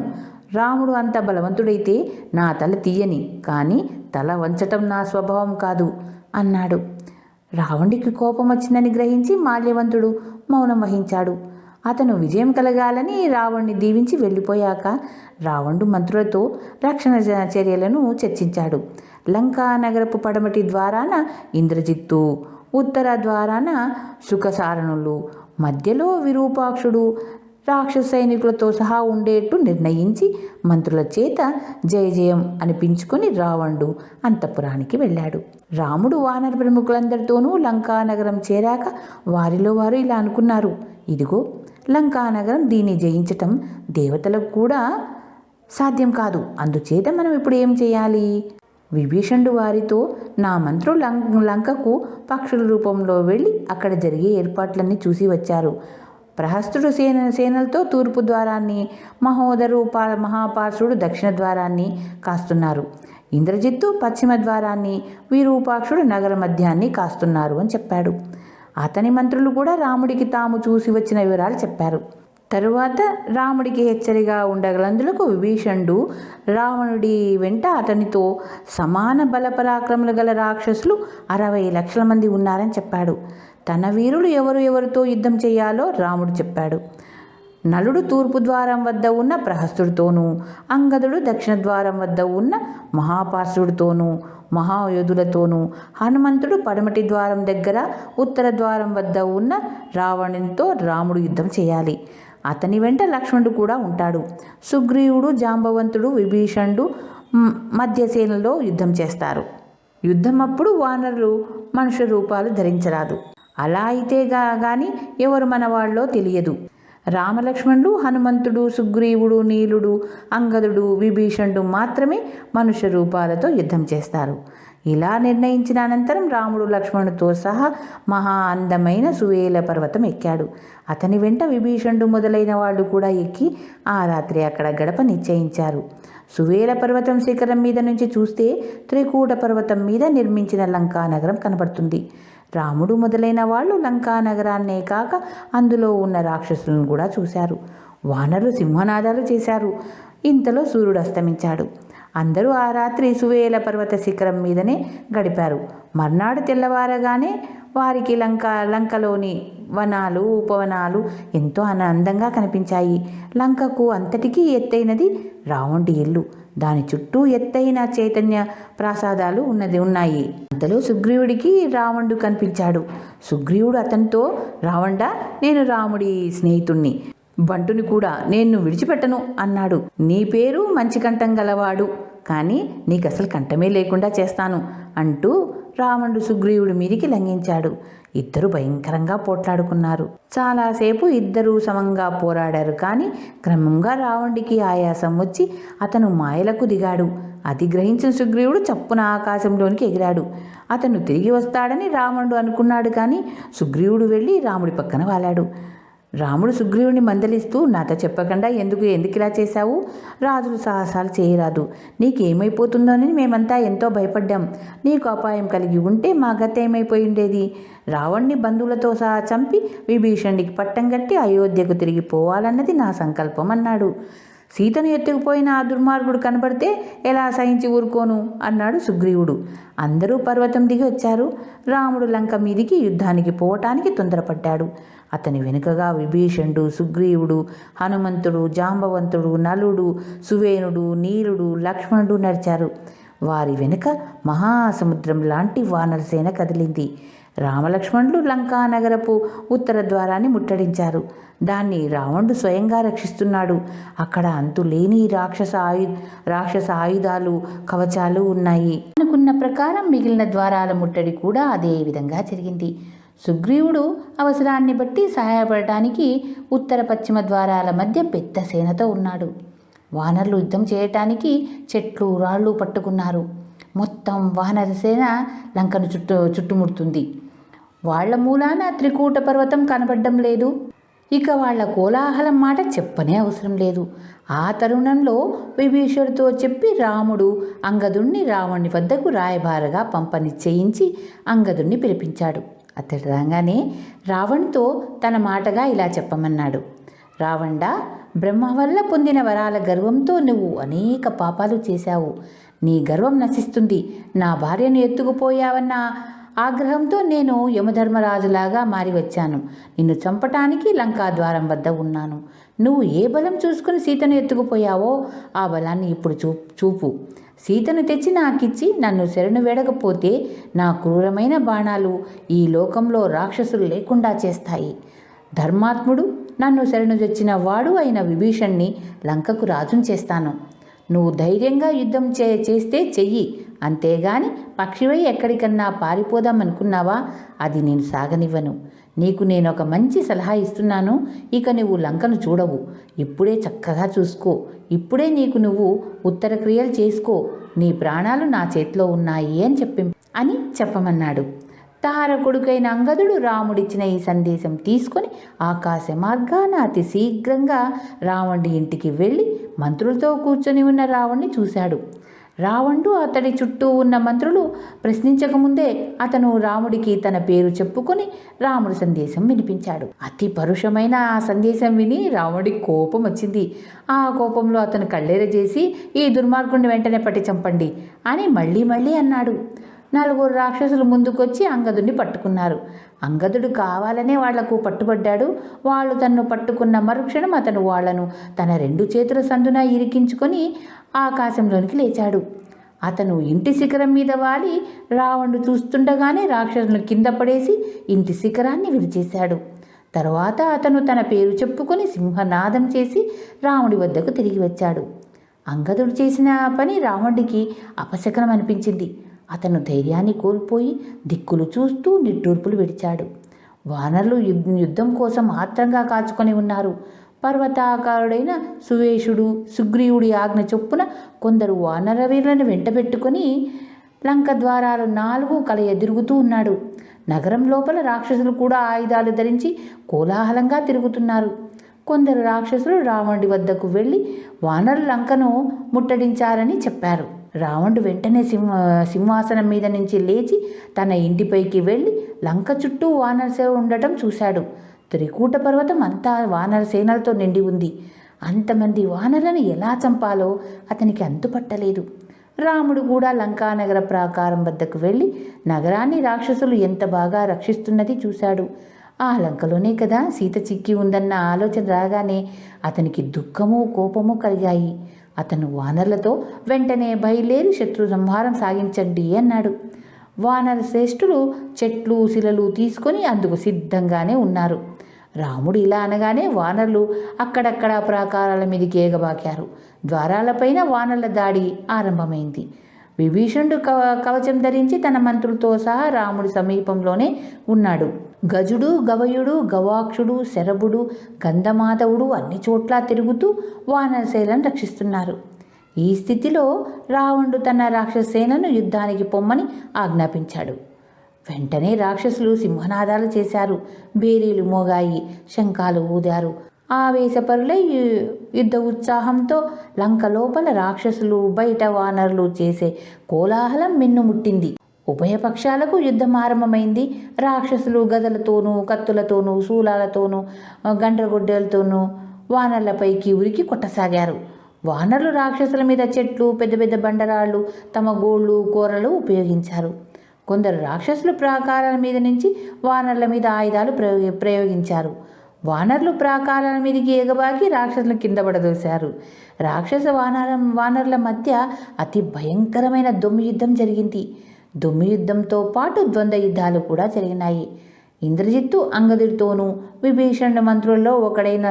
రాముడు అంత బలవంతుడైతే నా తల తీయని, కానీ తల వంచటం నా స్వభావం కాదు అన్నాడు. రావణుడికి కోపం వచ్చిందని గ్రహించి మాల్యవంతుడు మౌనం వహించాడు. అతను విజయం కలగాలని రావణ్ణి దీవించి వెళ్ళిపోయాక రావణుడు మంత్రులతో రక్షణ చర్యలను చర్చించాడు. లంకా నగరపు పడమటి ద్వారాన ఇంద్రజిత్తు, ఉత్తర ద్వారాన శుకసారణులు, మధ్యలో విరూపాక్షుడు రాక్షస సైనికులతో సహా ఉండేట్టు నిర్ణయించి మంత్రుల చేత జయ జయం అనిపించుకొని రావణుడు అంతఃపురానికి వెళ్ళాడు. రాముడు వానర ప్రముఖులందరితోనూ లంకానగరం చేరాక వారిలో వారు ఇలా అనుకున్నారు, ఇదిగో లంకానగరం, దీన్ని జయించటం దేవతలకు కూడా సాధ్యం కాదు. అందుచేత మనం ఇప్పుడు ఏం చేయాలి? విభీషణుడు వారితో, నా మంత్రులు లంకకు పక్షుల రూపంలో వెళ్ళి అక్కడ జరిగే ఏర్పాట్లన్నీ చూసి వచ్చారు. ప్రహస్తుడు సేనలతో తూర్పు ద్వారాన్ని, మహోదరు మహాపార్షుడు దక్షిణ ద్వారాన్ని కాస్తున్నారు. ఇంద్రజిత్తు పశ్చిమ ద్వారాన్ని, విరూపాక్షుడు నగర మధ్యాన్ని కాస్తున్నారు అని చెప్పాడు. అతని మంత్రులు కూడా రాముడికి తాము చూసి వచ్చిన వివరాలు చెప్పారు. తరువాత రాముడికి హెచ్చరిగా ఉండగలందులకు విభీషణుడు రావణుడి వెంట అతనితో సమాన బలపరాక్రమలు గల రాక్షసులు 60 లక్షల మంది ఉన్నారని చెప్పాడు. తన వీరులు ఎవరితో యుద్ధం చేయాలో రాముడు చెప్పాడు. నలుడు తూర్పు ద్వారం వద్ద ఉన్న ప్రహస్తుడితోనూ, అంగదుడు దక్షిణ ద్వారం వద్ద ఉన్న మహాపార్షుడితోనూ, మహాయోధులతోనూ, హనుమంతుడు పడమటి ద్వారం దగ్గర ఉత్తర ద్వారం వద్ద ఉన్న రావణునితో రాముడు యుద్ధం చేయాలి. అతని వెంట లక్ష్మణుడు కూడా ఉంటాడు. సుగ్రీవుడు, జాంబవంతుడు, విభీషణుడు మధ్యసేనలో యుద్ధం చేస్తారు. యుద్ధం అప్పుడు వానరులు మనుష్య రూపాలు ధరించరాదు. అలా అయితే గాని ఎవరు మనవాళ్ళో తెలియదు. రామలక్ష్మణుడు, హనుమంతుడు, సుగ్రీవుడు, నీలుడు, అంగదుడు, విభీషణుడు మాత్రమే మనుష్య రూపాలతో యుద్ధం చేస్తారు. ఇలా నిర్ణయించిన అనంతరం రాముడు లక్ష్మణుడితో సహా మహా అందమైన సువేల పర్వతం ఎక్కాడు. అతని వెంట విభీషణుడు మొదలైన వాళ్ళు కూడా ఎక్కి ఆ రాత్రి అక్కడ గడప నిశ్చయించారు. సువేల పర్వతం శిఖరం మీద నుంచి చూస్తే త్రికూట పర్వతం మీద నిర్మించిన లంకా నగరం కనబడుతుంది. రాముడు మొదలైన వాళ్ళు లంకా నగరాన్నే కాక అందులో ఉన్న రాక్షసులను కూడా చూశారు. వానరులు సింహనాదాలు చేశారు. ఇంతలో సూర్యుడు అస్తమించాడు. అందరూ ఆ రాత్రి సువేల పర్వత శిఖరం మీదనే గడిపారు. మర్నాడు తెల్లవారగానే వారికి లంకలోని వనాలు, ఉపవనాలు ఎంతో అందంగా కనిపించాయి. లంకకు అంతటికీ ఎత్తైనది రావణుడి ఇల్లు. దాని చుట్టూ ఎత్తైన చైతన్య ప్రాసాదాలు ఉన్నాయి. అంతలో సుగ్రీవుడికి రావణుడు కనిపించాడు. సుగ్రీవుడు అతనితో, రావణుడా, నేను రాముడి స్నేహితుణ్ణి, బంటుని కూడా, నేను విడిచిపెట్టను అన్నాడు. నీ పేరు మంచి కంఠం గలవాడు, కానీ నీకు అసలు కంఠమే లేకుండా చేస్తాను అంటూ రావణుడు సుగ్రీవుడి మీదికి లంఘించాడు. ఇద్దరు భయంకరంగా పోట్లాడుకున్నారు. చాలాసేపు ఇద్దరూ సమంగా పోరాడారు. కానీ క్రమంగా రావణుడికి ఆయాసం వచ్చి అతను మాయలకు దిగాడు. అది గ్రహించిన సుగ్రీవుడు చప్పున ఆకాశంలోనికి ఎగిరాడు. అతను తిరిగి వస్తాడని రావణుడు అనుకున్నాడు. కానీ సుగ్రీవుడు వెళ్ళి రాముడి పక్కన వాలాడు. రాముడు సుగ్రీవుని మందలిస్తూ, నాతో చెప్పకుండా ఎందుకు ఇలా చేశావు? రాజులు సాహసాలు చేయరాదు. నీకేమైపోతుందోనని మేమంతా ఎంతో భయపడ్డాం. నీకు అపాయం కలిగి ఉంటే మా గత ఏమైపోయి ఉండేది? రావణ్ణి బంధువులతో సహా చంపి విభీషణుడికి పట్టం కట్టి అయోధ్యకు తిరిగి పోవాలన్నది నా సంకల్పం అన్నాడు. సీతను ఎత్తుకుపోయిన ఆ దుర్మార్గుడు కనబడితే ఎలా సహించి ఊరుకోను అన్నాడు సుగ్రీవుడు. అందరూ పర్వతం దిగి వచ్చారు. రాముడు లంక మీదికి యుద్ధానికి పోవటానికి తొందరపడ్డాడు. అతని వెనుకగా విభీషణుడు, సుగ్రీవుడు, హనుమంతుడు, జాంబవంతుడు, నలుడు, సువేనుడు, నీలుడు, లక్ష్మణుడు నడిచారు. వారి వెనుక మహాసముద్రం లాంటి వానరసేన కదిలింది. రామలక్ష్మణులు లంకా నగరపు ఉత్తర ద్వారాన్ని ముట్టడించారు. దాన్ని రావణుడు స్వయంగా రక్షిస్తున్నాడు. అక్కడ అంతులేని రాక్షస ఆయుధాలు, కవచాలు ఉన్నాయి. అనుకున్న ప్రకారం మిగిలిన ద్వారాల ముట్టడి కూడా అదే విధంగా జరిగింది. సుగ్రీవుడు అవసరాన్ని బట్టి సహాయపడటానికి ఉత్తర పశ్చిమ ద్వారాల మధ్య పెద్ద సేనతో ఉన్నాడు. వానరులు యుద్ధం చేయటానికి చెట్లు రాళ్ళు పట్టుకున్నారు. మొత్తం వానర సేన లంకను చుట్టుముడుతుంది. వాళ్ల మూలాన త్రికూట పర్వతం కనబడడం లేదు. ఇక వాళ్ల కోలాహలం మాట చెప్పనే అవసరం లేదు. ఆ తరుణంలో విభీషణుడితో చెప్పి రాముడు అంగదుణ్ణి రావణుని వద్దకు రాయబారగా నిశ్చయించి అంగదుణ్ణి పిలిపించాడు. అతడు రాగానే రావణుతో తన మాటగా ఇలా చెప్పమన్నాడు. రావణుడా, బ్రహ్మ వల్ల పొందిన వరాల గర్వంతో నువ్వు అనేక పాపాలు చేశావు. నీ గర్వం నశిస్తుంది. నా భార్యను ఎత్తుకుపోయావన్న ఆగ్రహంతో నేను యమధర్మరాజులాగా మారి వచ్చాను. నిన్ను చంపటానికి లంకా ద్వారం వద్ద ఉన్నాను. నువ్వు ఏ బలం చూసుకుని సీతను ఎత్తుకుపోయావో ఆ బలాన్ని ఇప్పుడు చూపు. సీతను తెచ్చి నాకిచ్చి నన్ను శరణు వేడకపోతే నా క్రూరమైన బాణాలు ఈ లోకంలో రాక్షసులు లేకుండా చేస్తాయి. ధర్మాత్ముడు నన్ను శరణుజొచ్చిన వాడు అయిన విభీషణ్ణి లంకకు రాజును చేస్తాను. నువ్వు ధైర్యంగా యుద్ధం చేస్తే చెయ్యి. అంతేగాని పక్షివై ఎక్కడికన్నా పారిపోదామనుకున్నావా? అది నేను సాగనివ్వను. నీకు నేను ఒక మంచి సలహా ఇస్తున్నాను. ఇక నువ్వు లంకను చూడవు. ఇప్పుడే చక్కగా చూసుకో. ఇప్పుడే నీకు నువ్వు ఉత్తర క్రియలు చేసుకో. నీ ప్రాణాలు నా చేతిలో ఉన్నాయి అని చెప్పమన్నాడు. తార కొడుకైన అంగదుడు రాముడిచ్చిన ఈ సందేశం తీసుకొని ఆకాశ మార్గాన అతి శీఘ్రంగా రావణుడి ఇంటికి వెళ్ళి మంత్రులతో కూర్చొని ఉన్న రావణ్ణి చూశాడు. రావణుడు అతడి చుట్టూ ఉన్న మంత్రులు ప్రశ్నించకముందే అతను రాముడికి తన పేరు చెప్పుకొని రాముడి సందేశం వినిపించాడు. అతి పరుషమైన ఆ సందేశం విని రావణుడికి కోపం వచ్చింది. ఆ కోపంలో అతను కళ్ళెర చేసి ఈ దుర్మార్గుడిని వెంటనే పట్టి చంపండి అని మళ్ళీ అన్నాడు. 4 రాక్షసులు ముందుకొచ్చి అంగదుడిని పట్టుకున్నారు. అంగదుడు కావాలనే వాళ్లకు పట్టుబడ్డాడు. వాళ్ళు తన్ను పట్టుకున్న మరుక్షణం అతను వాళ్లను తన 2 చేతుల సందున ఇరికించుకొని ఆకాశంలోనికి లేచాడు. అతను ఇంటి శిఖరం మీద వాలి రావణుడు చూస్తుండగానే రాక్షసులను కింద పడేసి ఇంటి శిఖరాన్ని విరిచేశాడు. తరువాత అతను తన పేరు చెప్పుకొని సింహనాదం చేసి రాముడి వద్దకు తిరిగి వచ్చాడు. అంగదుడు చేసిన పని రావణుడికి అపశకనం అనిపించింది. అతను ధైర్యాన్ని కోల్పోయి దిక్కులు చూస్తూ నిట్టూర్పులు విడిచాడు. వానరులు యుద్ధం కోసం ఆత్రంగా కాచుకొని ఉన్నారు. పర్వతాకారుడైన సువేషుడు సుగ్రీవుడి ఆజ్ఞ చొప్పున కొందరు వానర వీరులను వెంటబెట్టుకొని లంక ద్వారాలు 4 కలయెదురుగుతూ ఉన్నాడు. నగరం లోపల రాక్షసులు కూడా ఆయుధాలు ధరించి కోలాహలంగా తిరుగుతున్నారు. కొందరు రాక్షసులు రావణుడి వద్దకు వెళ్ళి వానరులు లంకను ముట్టడించారని చెప్పారు. రావణుడు వెంటనే సింహాసనం మీద నుంచి లేచి తన ఇంటిపైకి వెళ్ళి లంక చుట్టూ వానరసేన ఉండటం చూశాడు. త్రికూట పర్వతం అంతా వానర సేనలతో నిండి ఉంది. అంతమంది వానరులను ఎలా చంపాలో అతనికి అంతుపట్టలేదు. రాముడు కూడా లంకానగర ప్రాకారం వద్దకు వెళ్ళి నగరాన్ని రాక్షసులు ఎంత బాగా రక్షిస్తున్నది చూశాడు. ఆ లంకలోనే కదా సీత చిక్కి ఉందన్న ఆలోచన రాగానే అతనికి దుఃఖము కోపము కలిగాయి. అతను వానరులతో వెంటనే బయలుదేరి శత్రు సంహారం సాగించండి అన్నాడు. వానర శ్రేష్ఠులు చెట్లు శిలలు తీసుకొని అందుకు సిద్ధంగానే ఉన్నారు. రాముడు ఇలా అనగానే వానరులు అక్కడక్కడ ప్రాకారాల మీదకి ఏగబాకారు. ద్వారాలపైన వానరుల దాడి ఆరంభమైంది. విభీషణుడు కవచం ధరించి తన మంత్రులతో సహా రాముడి సమీపంలోనే ఉన్నాడు. గజుడు గవయుడు గవాక్షుడు శరభుడు గంధమాధవుడు అన్ని చోట్ల తిరుగుతూ వానరసేనను రక్షిస్తున్నారు. ఈ స్థితిలో రావణుడు తన రాక్షసేనను యుద్ధానికి పొమ్మని ఆజ్ఞాపించాడు. వెంటనే రాక్షసులు సింహనాదాలు చేశారు. బేరీలు మోగాయి, శంఖాలు ఊదారు. ఆవేశపరులై యుద్ధ ఉత్సాహంతో లంక లోపల రాక్షసులు బయట వానరులు చేసే కోలాహలం మిన్నుముట్టింది. ఉభయ పక్షాలకు యుద్ధం ఆరంభమైంది. రాక్షసులు గదలతోనూ కత్తులతోనూ శూలాలతోనూ గండ్రగొడ్డలతోనూ వానరులపైకి ఉరికి కొట్టసాగారు. వానరులు రాక్షసుల మీద చెట్లు పెద్ద పెద్ద బండరాళ్ళు తమ గోళ్ళు కూరలు ఉపయోగించారు. కొందరు రాక్షసులు ప్రాకారాల మీద నుంచి వానరుల మీద ఆయుధాలు ప్రయోగించారు. వానరులు ప్రాకారాల మీదకి ఎగబాకి రాక్షసులు కింద పడదోశారు. రాక్షస వానరుల మధ్య అతి భయంకరమైన దొమ్మి యుద్ధం జరిగింది. దొమ్మి యుద్ధంతో పాటు ద్వంద్వ యుద్ధాలు కూడా జరిగినాయి. ఇంద్రజిత్తు అంగదుడితోనూ, విభీషణుడి మంత్రుల్లో ఒకడైన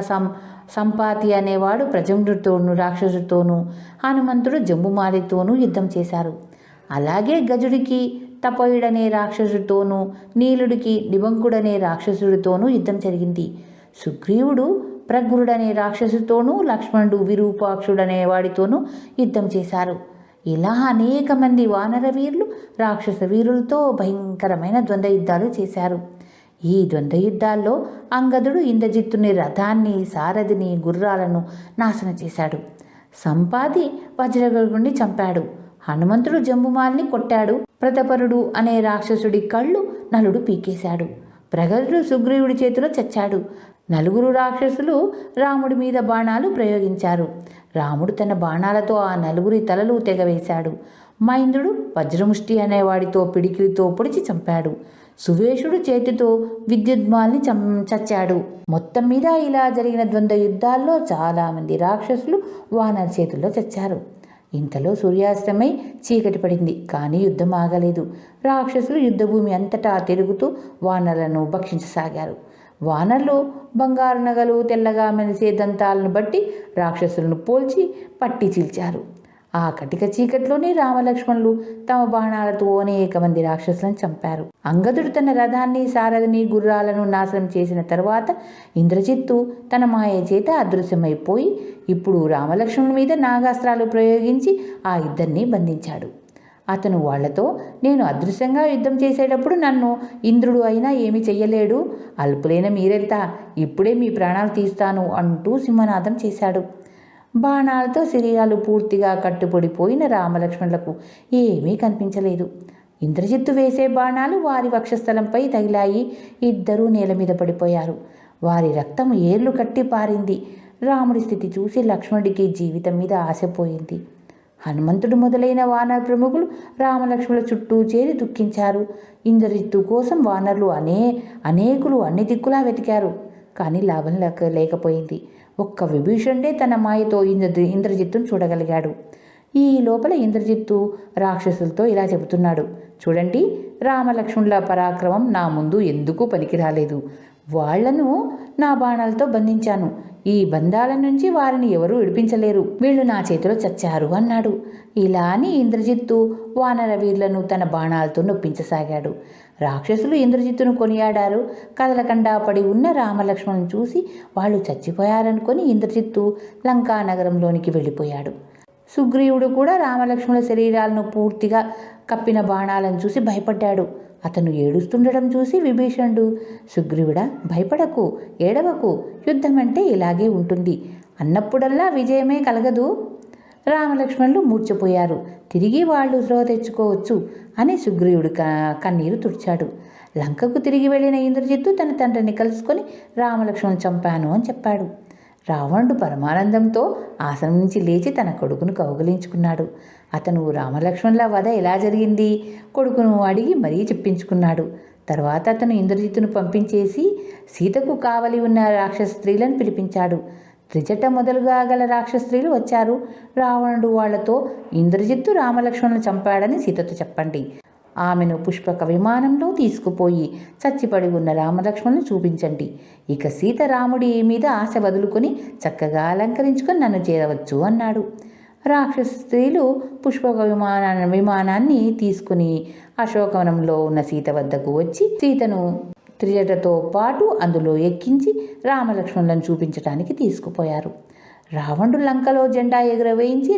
సంపాతి అనేవాడు ప్రజండుడితోనూ రాక్షసుడితోనూ, హనుమంతుడు జంబుమాలితోనూ యుద్ధం చేశారు. అలాగే గజుడికి తపయుడనే రాక్షసుడితోనూ, నీలుడికి నిబంకుడనే రాక్షసుడితోనూ యుద్ధం జరిగింది. సుగ్రీవుడు ప్రగురుడనే రాక్షసుతోనూ లక్ష్మణుడు విరూపాక్షుడనే వాడితోనూ యుద్ధం చేశారు. ఇలా అనేక మంది వానర వీరులు రాక్షస వీరులతో భయంకరమైన ద్వంద్వ యుద్ధాలు చేశారు. ఈ ద్వంద్వ యుద్ధాల్లో అంగదుడు ఇంద్రజిత్తుని రథాన్ని, సారథిని, గుర్రాలను నాశనం చేశాడు. సంపాతి వజ్రగరుడిని చంపాడు. హనుమంతుడు జంబుమాల్ని కొట్టాడు. ప్రతపరుడు అనే రాక్షసుడి కళ్ళు నలుడు పీకేశాడు. ప్రగరుడు సుగ్రీవుడి చేతిలో చచ్చాడు. నలుగురు రాక్షసులు రాముడి మీద బాణాలు ప్రయోగించారు. రాముడు తన బాణాలతో ఆ నలుగురి తలలు తెగవేశాడు. మైంద్రుడు వజ్రముష్టి అనేవాడితో పిడికిలితో పొడిచి చంపాడు. సువేషుడు చేతితో విద్యుద్మాల్ని చచ్చాడు. మొత్తం మీద ఇలా జరిగిన ద్వంద్వ యుద్ధాల్లో చాలామంది రాక్షసులు వానర చేతుల్లో చచ్చారు. ఇంతలో సూర్యాస్తమై చీకటి పడింది. కానీ యుద్ధం ఆగలేదు. రాక్షసులు యుద్ధభూమి అంతటా తిరుగుతూ వానరులను భక్షించసాగారు. వానరులు బంగారు నగలు, తెల్లగా మెరిసే దంతాలను బట్టి రాక్షసులను పోల్చి పట్టి చీల్చారు. ఆ కటిక చీకట్లోనే రామలక్ష్మణులు తమ బాణాలతో అనేక మంది రాక్షసులను చంపారు. అంగదుడు తన రథాన్ని, సారథిని, గుర్రాలను నాశనం చేసిన తర్వాత ఇంద్రజిత్తు తన మాయ చేత అదృశ్యమైపోయి ఇప్పుడు రామలక్ష్మణుల మీద నాగాస్త్రాలు ప్రయోగించి ఆ ఇద్దరిని బంధించాడు. అతను వాళ్లతో, నేను అదృశ్యంగా యుద్ధం చేసేటప్పుడు నన్ను ఇంద్రుడు అయినా ఏమీ చెయ్యలేడు, అల్పులైన మీరెంత, ఇప్పుడే మీ ప్రాణాలు తీస్తాను అంటూ సింహనాదం చేశాడు. బాణాలతో శరీరాలు పూర్తిగా కట్టుబడిపోయిన రామలక్ష్మణులకు ఏమీ కనిపించలేదు. ఇంద్రజిత్తు వేసే బాణాలు వారి వక్షస్థలంపై తగిలాయి. ఇద్దరూ నేల మీద పడిపోయారు. వారి రక్తం ఏర్లు కట్టి పారింది. రాముడి స్థితి చూసి లక్ష్మణుడికి జీవితం మీద ఆశపోయింది. హనుమంతుడు మొదలైన వానర ప్రముఖులు రామలక్ష్మణుల చుట్టూ చేరి దుఃఖించారు. ఇంద్రజిత్తు కోసం వానరులు అనేకులు అన్ని దిక్కులా వెతికారు. కానీ లాభం లేకపోయింది. ఒక్క విభీషణుడే తన మాయతో ఇంద్రజిత్తును చూడగలిగాడు. ఈ లోపల ఇంద్రజిత్తు రాక్షసులతో ఇలా చెబుతున్నాడు, చూడండి, రామలక్ష్మణుల పరాక్రమం నా ముందు ఎందుకు పనికిరాలేదు. వాళ్లను నా బాణాలతో బంధించాను. ఈ బంధాల నుంచి వారిని ఎవరూ విడిపించలేరు. వీళ్ళు నా చేతిలో చచ్చారు అన్నాడు. ఇలా అని ఇంద్రజిత్తు వానర వీరులను తన బాణాలతో నొప్పించసాగాడు. రాక్షసులు ఇంద్రజిత్తును కొనియాడారు. కదలకండా పడి ఉన్న రామలక్ష్మణులను చూసి వాళ్ళు చచ్చిపోయారనుకొని ఇంద్రజిత్తు లంకా నగరంలోనికి వెళ్ళిపోయాడు. సుగ్రీవుడు కూడా రామలక్ష్మణుల శరీరాలను పూర్తిగా కప్పిన బాణాలను చూసి భయపడ్డాడు. అతను ఏడుస్తుండడం చూసి విభీషణుడు, సుగ్రీవుడా, భయపడకు, ఏడవకు, యుద్ధం అంటే ఇలాగే ఉంటుంది, అన్నప్పుడల్లా విజయమే కలగదు. రామలక్ష్మణులు మూర్ఛపోయారు. తిరిగి వాళ్ళు స్పృహ తెచ్చుకోవచ్చు అని సుగ్రీవుడు కన్నీరు తుడిచాడు. లంకకు తిరిగి వెళ్ళిన ఇంద్రజిత్తు తన తండ్రిని కలుసుకొని రామలక్ష్మణుని చంపాను అని చెప్పాడు. రావణుడు పరమానందంతో ఆసనం నుంచి లేచి తన కొడుకును కౌగిలించుకున్నాడు. అతను రామలక్ష్మణుల వధ ఎలా జరిగింది కొడుకును అడిగి మరీ చెప్పించుకున్నాడు. తర్వాత అతను ఇంద్రజిత్తును పంపించేసి సీతకు కావలి ఉన్న రాక్షస స్త్రీలను పిలిపించాడు. త్రిజట మొదలుగా గల రాక్షస స్త్రీలు వచ్చారు. రావణుడు వాళ్లతో, ఇంద్రజిత్తు రామలక్ష్మణులను చంపాడని సీతతో చెప్పండి. ఆమెను పుష్పక విమానంలో తీసుకుపోయి చచ్చిపడి ఉన్న రామలక్ష్మణులను చూపించండి. ఇక సీత రాముడి మీద ఆశ వదులుకొని చక్కగా అలంకరించుకొని నన్ను చేరవచ్చు అన్నాడు. రాక్షస స్త్రీలు పుష్పక విమానాన్ని తీసుకుని అశోకవనంలో ఉన్న సీత వద్దకు వచ్చి సీతను త్రిజటతో పాటు అందులో ఎక్కించి రామలక్ష్మణులను చూపించడానికి తీసుకుపోయారు. రావణుడు లంకలో జెండా ఎగురవేయించి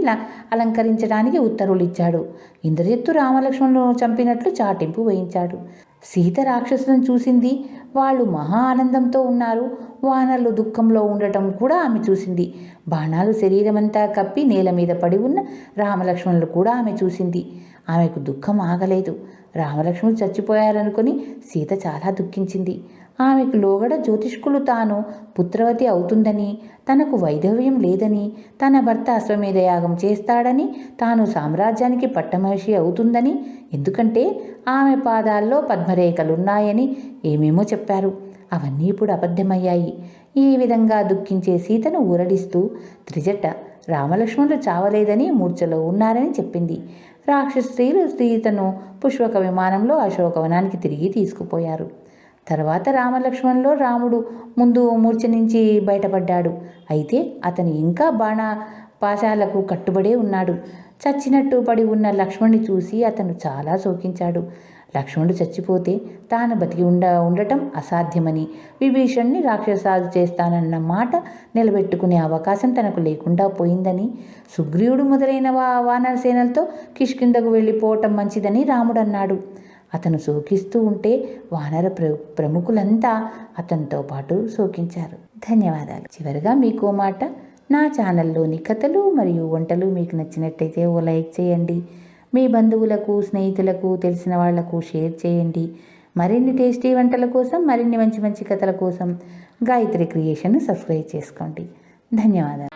అలంకరించడానికి ఉత్తర్వులు ఇచ్చాడు. ఇంద్రజిత్తు రామలక్ష్మణులను చంపినట్లు చాటింపు వేయించాడు. సీత రాక్షసులను చూసింది. వాళ్ళు మహా ఆనందంతో ఉన్నారు. వానరులు దుఃఖంలో ఉండటం కూడా ఆమె చూసింది. బాణాలు శరీరమంతా కప్పి నేల మీద పడి ఉన్న రామలక్ష్మణులు కూడా ఆమె చూసింది. ఆమెకు దుఃఖం ఆగలేదు. రామలక్ష్మణులు చచ్చిపోయారనుకొని సీత చాలా దుఃఖించింది. ఆమెకు లోగడ జ్యోతిష్కులు తాను పుత్రవతి అవుతుందని, తనకు వైధవ్యం లేదని, తన భర్త అశ్వమేధ యాగం చేస్తాడని, తాను సామ్రాజ్యానికి పట్టమహిషి అవుతుందని, ఎందుకంటే ఆమె పాదాల్లో పద్మరేఖలున్నాయని ఏమేమో చెప్పారు. అవన్నీ ఇప్పుడు అబద్ధమయ్యాయి. ఈ విధంగా దుఃఖించే సీతను ఊరడిస్తూ త్రిజట రామలక్ష్మణులు చావలేదని, మూర్ఛలో ఉన్నారని చెప్పింది. రాక్షస స్త్రీలు సీతను పుష్పక విమానంలో అశోకవనానికి తిరిగి తీసుకుపోయారు. తర్వాత రామలక్ష్మణులో రాముడు ముందు మూర్ఛ నుంచి బయటపడ్డాడు. అయితే అతను ఇంకా పాశాలకు కట్టుబడే ఉన్నాడు. చచ్చినట్టు పడి ఉన్న లక్ష్మణ్ణి చూసి అతను చాలా శోకించాడు. లక్ష్మణుడు చచ్చిపోతే తాను బతికి ఉండటం అసాధ్యమని, విభీషణ్ణి రాక్షసాలు చేస్తానన్న మాట నిలబెట్టుకునే అవకాశం తనకు లేకుండా పోయిందని, సుగ్రీవుడు మొదలైన వానరసేనలతో కిష్కింధకు వెళ్ళిపోవటం మంచిదని రాముడు అన్నాడు. అతను శోకిస్తూ ఉంటే వానర ప్రముఖులంతా అతనితో పాటు శోకించారు. ధన్యవాదాలు. చివరిగా మీకో మాట, నా ఛానల్లోని కథలు మరియు వంటలు మీకు నచ్చినట్టయితే ఓ లైక్ చేయండి. మీ బంధువులకు, స్నేహితులకు, తెలిసిన వాళ్లకు షేర్ చేయండి. మరిన్ని టేస్టీ వంటల కోసం, మరిన్ని మంచి మంచి కథల కోసం గాయత్రి క్రియేషన్ సబ్స్క్రైబ్ చేసుకోండి. ధన్యవాదాలు.